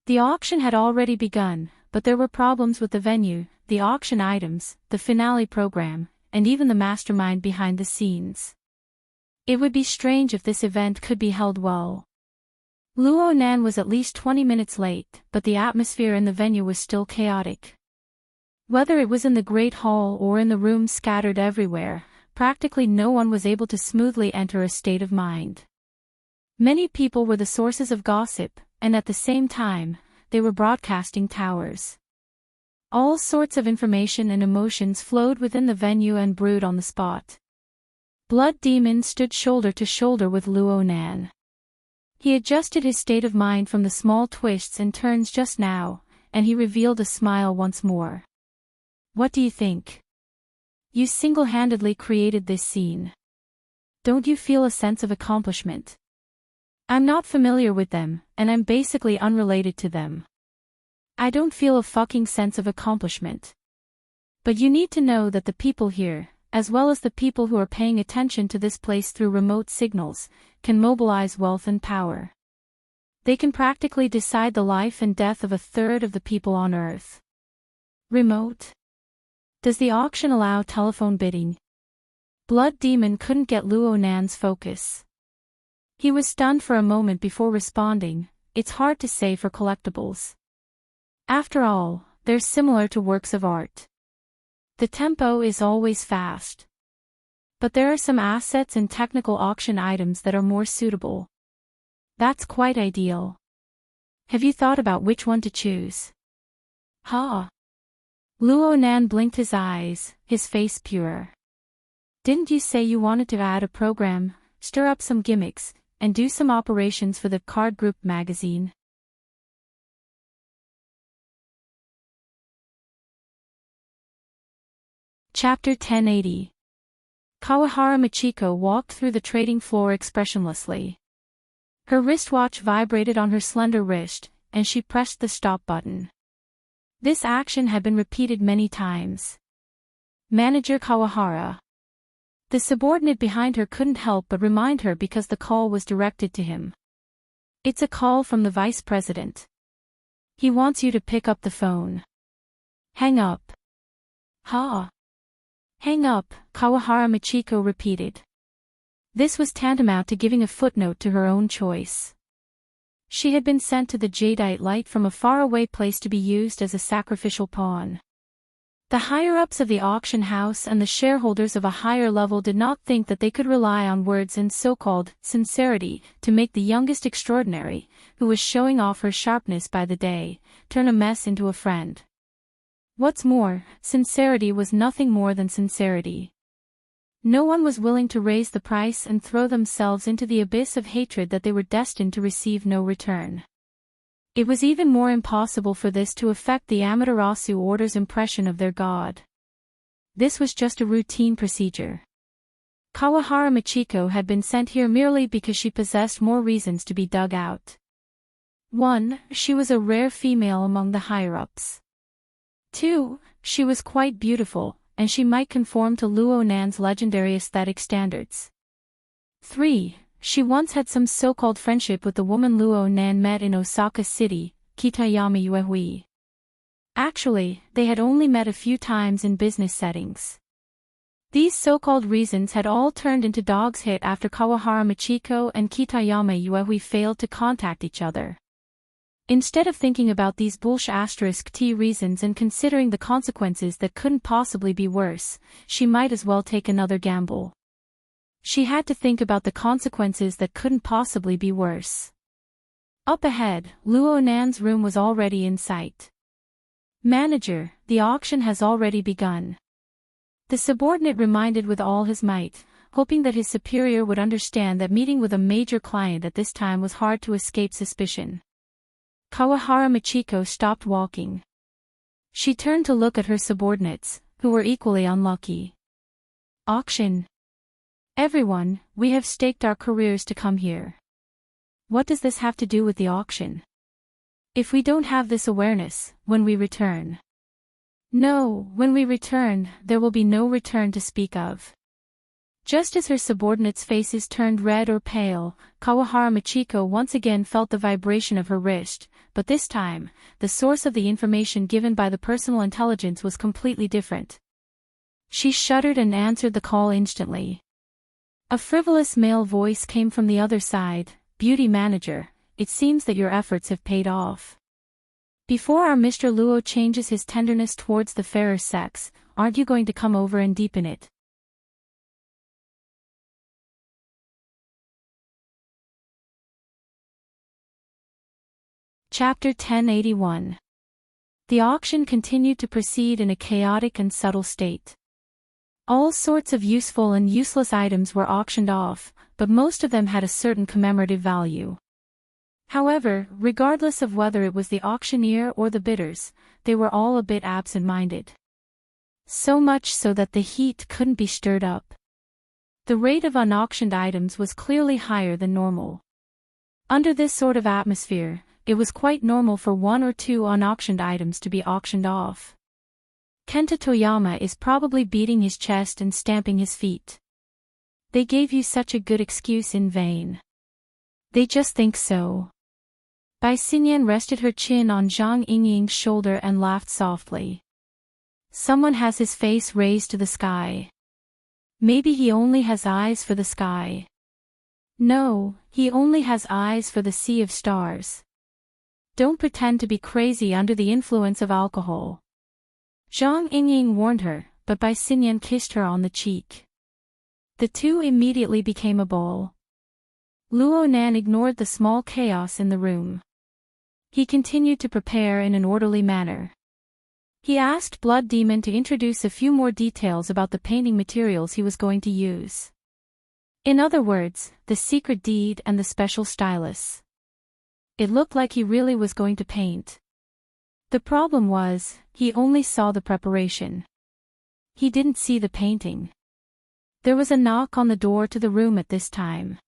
The auction had already begun, but there were problems with the venue, the auction items, the finale program, and even the mastermind behind the scenes. It would be strange if this event could be held well. Luo Nan was at least 20 minutes late, but the atmosphere in the venue was still chaotic. Whether it was in the Great Hall or in the rooms scattered everywhere, practically no one was able to smoothly enter a state of mind. Many people were the sources of gossip, and at the same time, they were broadcasting towers. All sorts of information and emotions flowed within the venue and brewed on the spot. Blood Demon stood shoulder to shoulder with Luo Nan. He adjusted his state of mind from the small twists and turns just now, and he revealed a smile once more. What do you think? You single-handedly created this scene. Don't you feel a sense of accomplishment? I'm not familiar with them, and I'm basically unrelated to them. I don't feel a fucking sense of accomplishment. But you need to know that the people here, as well as the people who are paying attention to this place through remote signals, can mobilize wealth and power. They can practically decide the life and death of a third of the people on Earth. Remote? Does the auction allow telephone bidding? Blood Demon couldn't get Luo Nan's focus. He was stunned for a moment before responding. It's hard to say for collectibles. After all, they're similar to works of art. The tempo is always fast. But there are some assets and technical auction items that are more suitable. That's quite ideal. Have you thought about which one to choose? Ha! Luo Nan blinked his eyes, his face pure. Didn't you say you wanted to add a program, stir up some gimmicks, and do some operations for the card group magazine? Chapter 1080. Kawahara Michiko walked through the trading floor expressionlessly. Her wristwatch vibrated on her slender wrist, and she pressed the stop button. This action had been repeated many times. Manager Kawahara. The subordinate behind her couldn't help but remind her because the call was directed to him. It's a call from the vice president. He wants you to pick up the phone. Hang up. Ha! Hang up, Kawahara Michiko repeated. This was tantamount to giving a footnote to her own choice. She had been sent to the jadeite light from a faraway place to be used as a sacrificial pawn. The higher-ups of the auction house and the shareholders of a higher level did not think that they could rely on words and so-called sincerity to make the youngest extraordinary, who was showing off her sharpness by the day, turn a mess into a friend. What's more, sincerity was nothing more than sincerity. No one was willing to raise the price and throw themselves into the abyss of hatred that they were destined to receive no return. It was even more impossible for this to affect the Amaterasu Order's impression of their god. This was just a routine procedure. Kawahara Michiko had been sent here merely because she possessed more reasons to be dug out. 1. She was a rare female among the higher-ups. 2. She was quite beautiful, and she might conform to Luo Nan's legendary aesthetic standards. 3. She once had some so-called friendship with the woman Luo Nan met in Osaka City, Kitayama Uehui. Actually, they had only met a few times in business settings. These so-called reasons had all turned into dog's hit after Kawahara Michiko and Kitayama Uehui failed to contact each other. Instead of thinking about these **T reasons and considering the consequences that couldn't possibly be worse, she might as well take another gamble. She had to think about the consequences that couldn't possibly be worse. Up ahead, Luo Nan's room was already in sight. Manager, the auction has already begun. The subordinate reminded with all his might, hoping that his superior would understand that meeting with a major client at this time was hard to escape suspicion. Kawahara Michiko stopped walking. She turned to look at her subordinates, who were equally unlucky. Auction. Everyone, we have staked our careers to come here. What does this have to do with the auction? If we don't have this awareness, when we return. No, when we return, there will be no return to speak of. Just as her subordinates' faces turned red or pale, Kawahara Michiko once again felt the vibration of her wrist, but this time, the source of the information given by the personal intelligence was completely different. She shuddered and answered the call instantly. A frivolous male voice came from the other side. Beauty manager, it seems that your efforts have paid off. Before our Mr. Luo changes his tenderness towards the fairer sex, aren't you going to come over and deepen it? Chapter 1081. The auction continued to proceed in a chaotic and subtle state. All sorts of useful and useless items were auctioned off, but most of them had a certain commemorative value. However, regardless of whether it was the auctioneer or the bidders, they were all a bit absent-minded. So much so that the heat couldn't be stirred up. The rate of unauctioned items was clearly higher than normal. Under this sort of atmosphere, it was quite normal for one or two unauctioned items to be auctioned off. Kenta Toyama is probably beating his chest and stamping his feet. They gave you such a good excuse in vain. They just think so. Bai Xinyan rested her chin on Zhang Yingying's shoulder and laughed softly. Someone has his face raised to the sky. Maybe he only has eyes for the sky. No, he only has eyes for the sea of stars. Don't pretend to be crazy under the influence of alcohol. Zhang Yingying warned her, but Bai Xinyan kissed her on the cheek. The two immediately became a ball. Luo Nan ignored the small chaos in the room. He continued to prepare in an orderly manner. He asked Blood Demon to introduce a few more details about the painting materials he was going to use. In other words, the secret deed and the special stylus. It looked like he really was going to paint. The problem was, he only saw the preparation. He didn't see the painting. There was a knock on the door to the room at this time.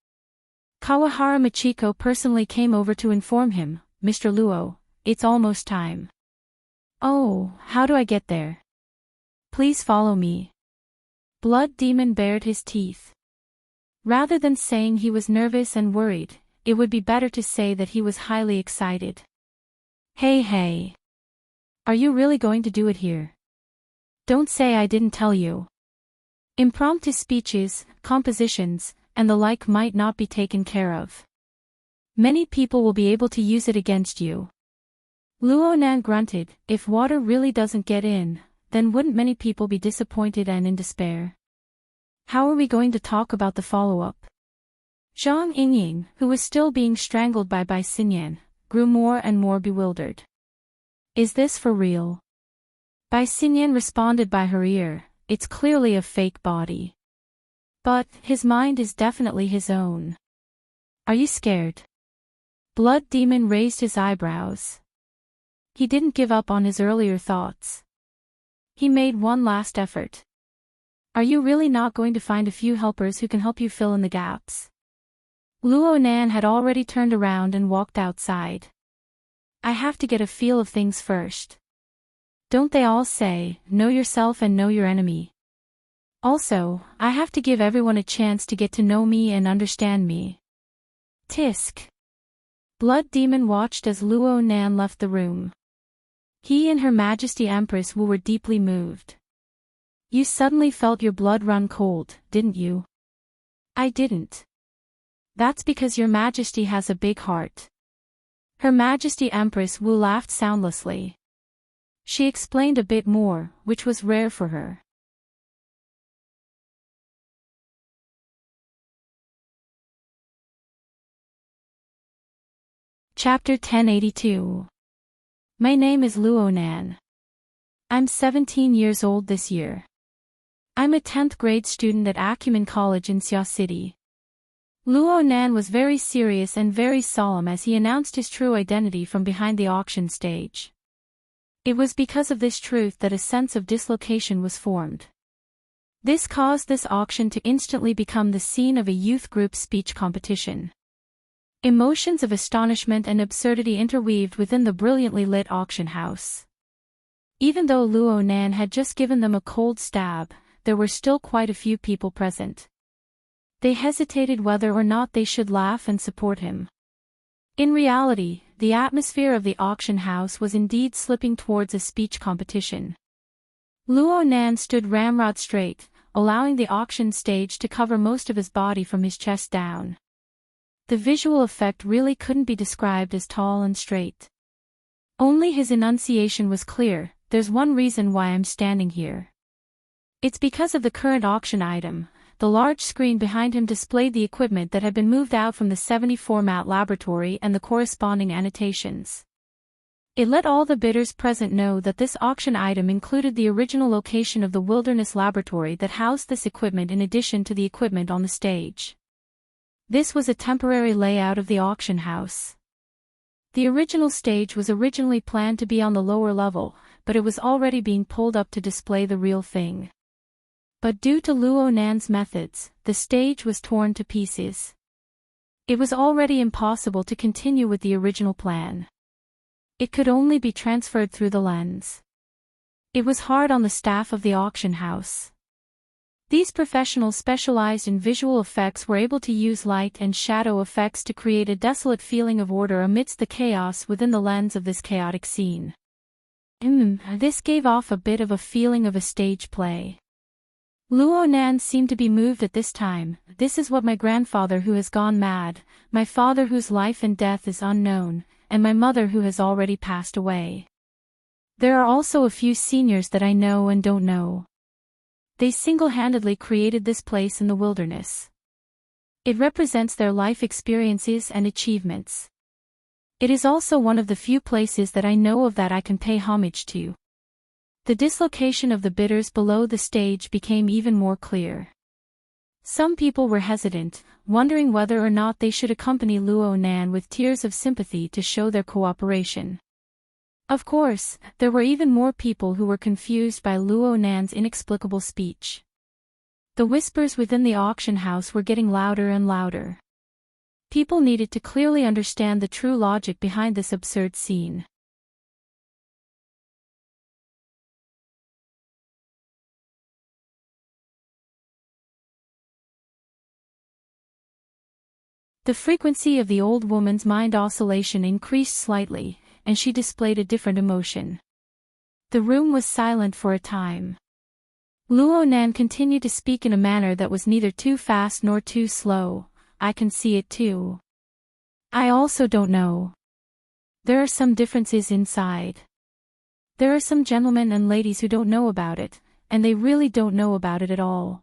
Kawahara Michiko personally came over to inform him, "Mr. Luo, it's almost time." "Oh, how do I get there?" "Please follow me." Blood Demon bared his teeth. Rather than saying he was nervous and worried, it would be better to say that he was highly excited. Hey. Are you really going to do it here? Don't say I didn't tell you. Impromptu speeches, compositions, and the like might not be taken care of. Many people will be able to use it against you. Luo Nan grunted. If water really doesn't get in, then wouldn't many people be disappointed and in despair? How are we going to talk about the follow-up? Zhang Yingying, who was still being strangled by Bai Xinyan, grew more and more bewildered. Is this for real? Bai Xinyan responded by her ear, it's clearly a fake body. But, his mind is definitely his own. Are you scared? Blood Demon raised his eyebrows. He didn't give up on his earlier thoughts. He made one last effort. Are you really not going to find a few helpers who can help you fill in the gaps? Luo Nan had already turned around and walked outside. I have to get a feel of things first. Don't they all say, know yourself and know your enemy? Also, I have to give everyone a chance to get to know me and understand me. Tisk. Blood Demon watched as Luo Nan left the room. He and Her Majesty Empress Wu were deeply moved. You suddenly felt your blood run cold, didn't you? I didn't. That's because Your Majesty has a big heart. Her Majesty Empress Wu laughed soundlessly. She explained a bit more, which was rare for her. Chapter 1082. My name is Luo Nan. I'm 17 years old this year. I'm a 10th grade student at Acumen College in Xia City. Luo Nan was very serious and very solemn as he announced his true identity from behind the auction stage. It was because of this truth that a sense of dislocation was formed. This caused this auction to instantly become the scene of a youth group speech competition. Emotions of astonishment and absurdity interweaved within the brilliantly lit auction house. Even though Luo Nan had just given them a cold stab, there were still quite a few people present. They hesitated whether or not they should laugh and support him. In reality, the atmosphere of the auction house was indeed slipping towards a speech competition. Luo Nan stood ramrod straight, allowing the auction stage to cover most of his body from his chest down. The visual effect really couldn't be described as tall and straight. Only his enunciation was clear. There's one reason why I'm standing here. It's because of the current auction item. The large screen behind him displayed the equipment that had been moved out from the 70 format laboratory and the corresponding annotations. It let all the bidders present know that this auction item included the original location of the wilderness laboratory that housed this equipment in addition to the equipment on the stage. This was a temporary layout of the auction house. The original stage was originally planned to be on the lower level, but it was already being pulled up to display the real thing. But due to Luo Nan's methods, the stage was torn to pieces. It was already impossible to continue with the original plan. It could only be transferred through the lens. It was hard on the staff of the auction house. These professionals specialized in visual effects were able to use light and shadow effects to create a desolate feeling of order amidst the chaos within the lens of this chaotic scene. This gave off a bit of a feeling of a stage play. Luo Nan seemed to be moved at this time. This is what my grandfather who has gone mad, my father whose life and death is unknown, and my mother who has already passed away. There are also a few seniors that I know and don't know. They single-handedly created this place in the wilderness. It represents their life experiences and achievements. It is also one of the few places that I know of that I can pay homage to. The dislocation of the bitters below the stage became even more clear. Some people were hesitant, wondering whether or not they should accompany Luo Nan with tears of sympathy to show their cooperation. Of course, there were even more people who were confused by Luo Nan's inexplicable speech. The whispers within the auction house were getting louder and louder. People needed to clearly understand the true logic behind this absurd scene. The frequency of the old woman's mind oscillation increased slightly, and she displayed a different emotion. The room was silent for a time. Luo Nan continued to speak in a manner that was neither too fast nor too slow. I can see it too. I also don't know. There are some differences inside. There are some gentlemen and ladies who don't know about it, and they really don't know about it at all.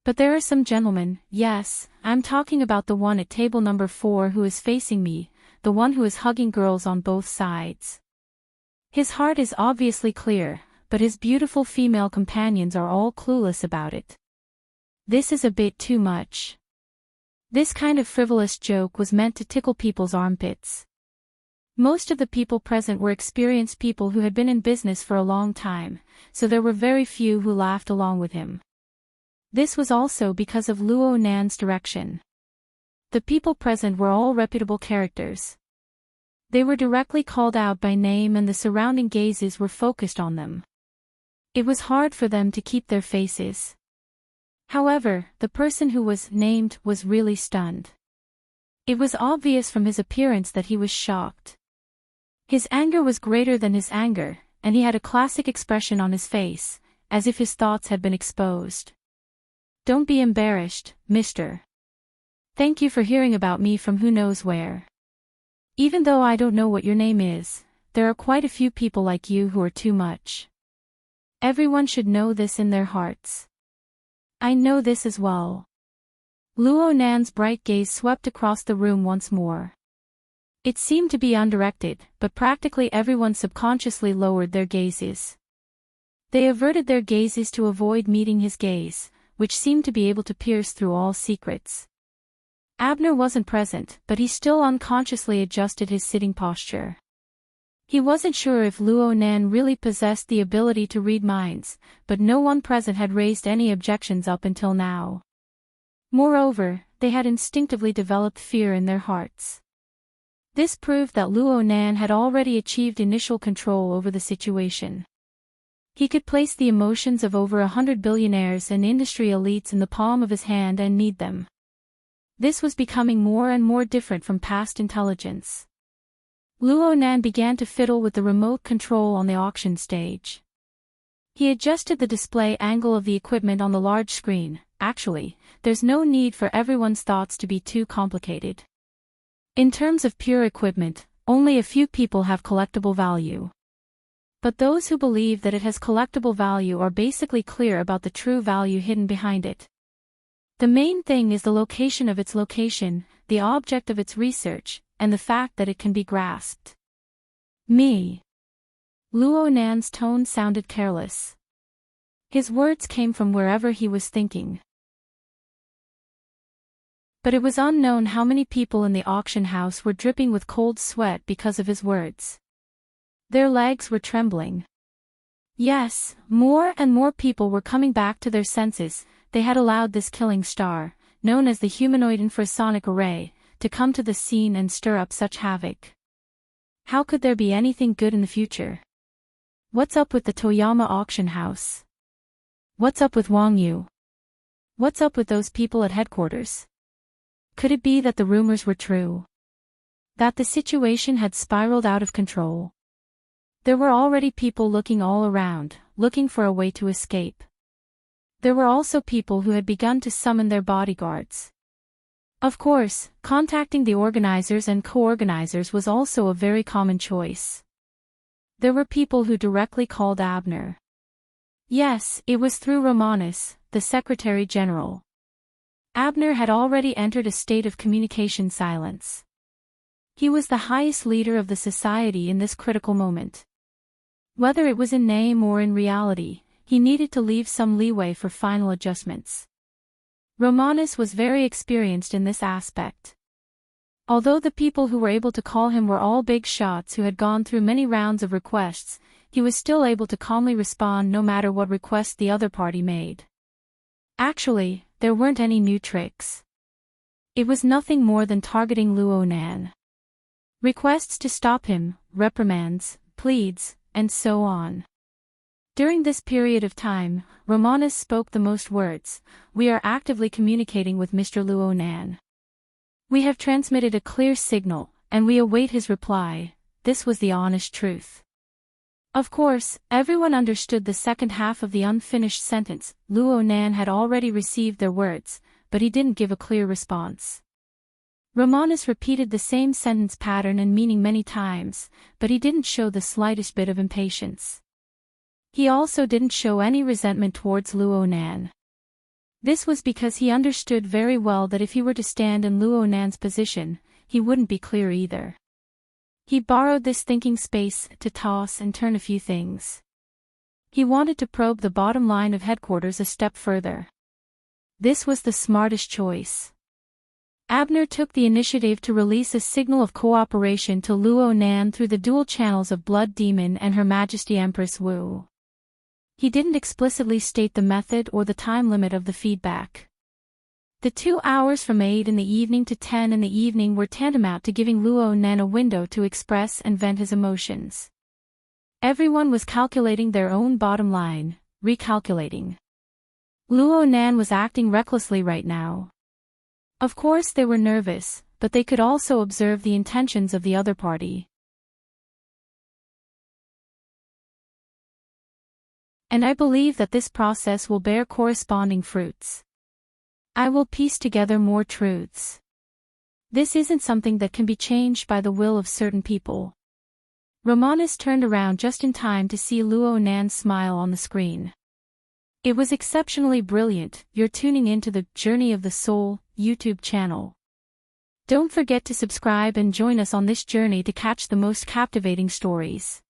But there are some gentlemen, yes, I'm talking about the one at table number 4 who is facing me, the one who is hugging girls on both sides. His heart is obviously clear, but his beautiful female companions are all clueless about it. This is a bit too much. This kind of frivolous joke was meant to tickle people's armpits. Most of the people present were experienced people who had been in business for a long time, so there were very few who laughed along with him. This was also because of Luo Nan's direction. The people present were all reputable characters. They were directly called out by name and the surrounding gazes were focused on them. It was hard for them to keep their faces. However, the person who was named was really stunned. It was obvious from his appearance that he was shocked. His anger was greater than his anger, and he had a classic expression on his face, as if his thoughts had been exposed. Don't be embarrassed, mister. Thank you for hearing about me from who knows where. Even though I don't know what your name is, there are quite a few people like you who are too much. Everyone should know this in their hearts. I know this as well. Luo Nan's bright gaze swept across the room once more. It seemed to be undirected, but practically everyone subconsciously lowered their gazes. They averted their gazes to avoid meeting his gaze, which seemed to be able to pierce through all secrets. Abner wasn't present, but he still unconsciously adjusted his sitting posture. He wasn't sure if Luo Nan really possessed the ability to read minds, but no one present had raised any objections up until now. Moreover, they had instinctively developed fear in their hearts. This proved that Luo Nan had already achieved initial control over the situation. He could place the emotions of over 100 billionaires and industry elites in the palm of his hand and knead them. This was becoming more and more different from past intelligence. Luo Nan began to fiddle with the remote control on the auction stage. He adjusted the display angle of the equipment on the large screen. Actually, there's no need for everyone's thoughts to be too complicated. In terms of pure equipment, only a few people have collectible value. But those who believe that it has collectible value are basically clear about the true value hidden behind it. The main thing is the location of its location, the object of its research, and the fact that it can be grasped. Me. Luo Nan's tone sounded careless. His words came from wherever he was thinking. But it was unknown how many people in the auction house were dripping with cold sweat because of his words. Their legs were trembling. Yes, more and more people were coming back to their senses. They had allowed this killing star, known as the humanoid infrasonic array, to come to the scene and stir up such havoc. How could there be anything good in the future? What's up with the Toyama auction house? What's up with Wang Yu? What's up with those people at headquarters? Could it be that the rumors were true? That the situation had spiraled out of control? There were already people looking all around, looking for a way to escape. There were also people who had begun to summon their bodyguards. Of course, contacting the organizers and co-organizers was also a very common choice. There were people who directly called Abner. Yes, it was through Romanus, the Secretary General. Abner had already entered a state of communication silence. He was the highest leader of the society in this critical moment. Whether it was in name or in reality, he needed to leave some leeway for final adjustments. Romanus was very experienced in this aspect. Although the people who were able to call him were all big shots who had gone through many rounds of requests, he was still able to calmly respond no matter what request the other party made. Actually, there weren't any new tricks. It was nothing more than targeting Luo Nan. Requests to stop him, reprimands, pleads, and so on. During this period of time, Romanus spoke the most words. We are actively communicating with Mr. Luo Nan. We have transmitted a clear signal, and we await his reply. This was the honest truth. Of course, everyone understood the second half of the unfinished sentence. Luo Nan had already received their words, but he didn't give a clear response. Romanus repeated the same sentence pattern and meaning many times, but he didn't show the slightest bit of impatience. He also didn't show any resentment towards Luo Nan. This was because he understood very well that if he were to stand in Luo Nan's position, he wouldn't be clear either. He borrowed this thinking space to toss and turn a few things. He wanted to probe the bottom line of headquarters a step further. This was the smartest choice. Abner took the initiative to release a signal of cooperation to Luo Nan through the dual channels of Blood Demon and Her Majesty Empress Wu. He didn't explicitly state the method or the time limit of the feedback. The 2 hours from 8 in the evening to 10 in the evening were tantamount to giving Luo Nan a window to express and vent his emotions. Everyone was calculating their own bottom line, recalculating. Luo Nan was acting recklessly right now. Of course they were nervous, but they could also observe the intentions of the other party. And I believe that this process will bear corresponding fruits. I will piece together more truths. This isn't something that can be changed by the will of certain people. Romanus turned around just in time to see Luo Nan's smile on the screen. It was exceptionally brilliant. You're tuning into the Journey of the Soul YouTube channel. Don't forget to subscribe and join us on this journey to catch the most captivating stories.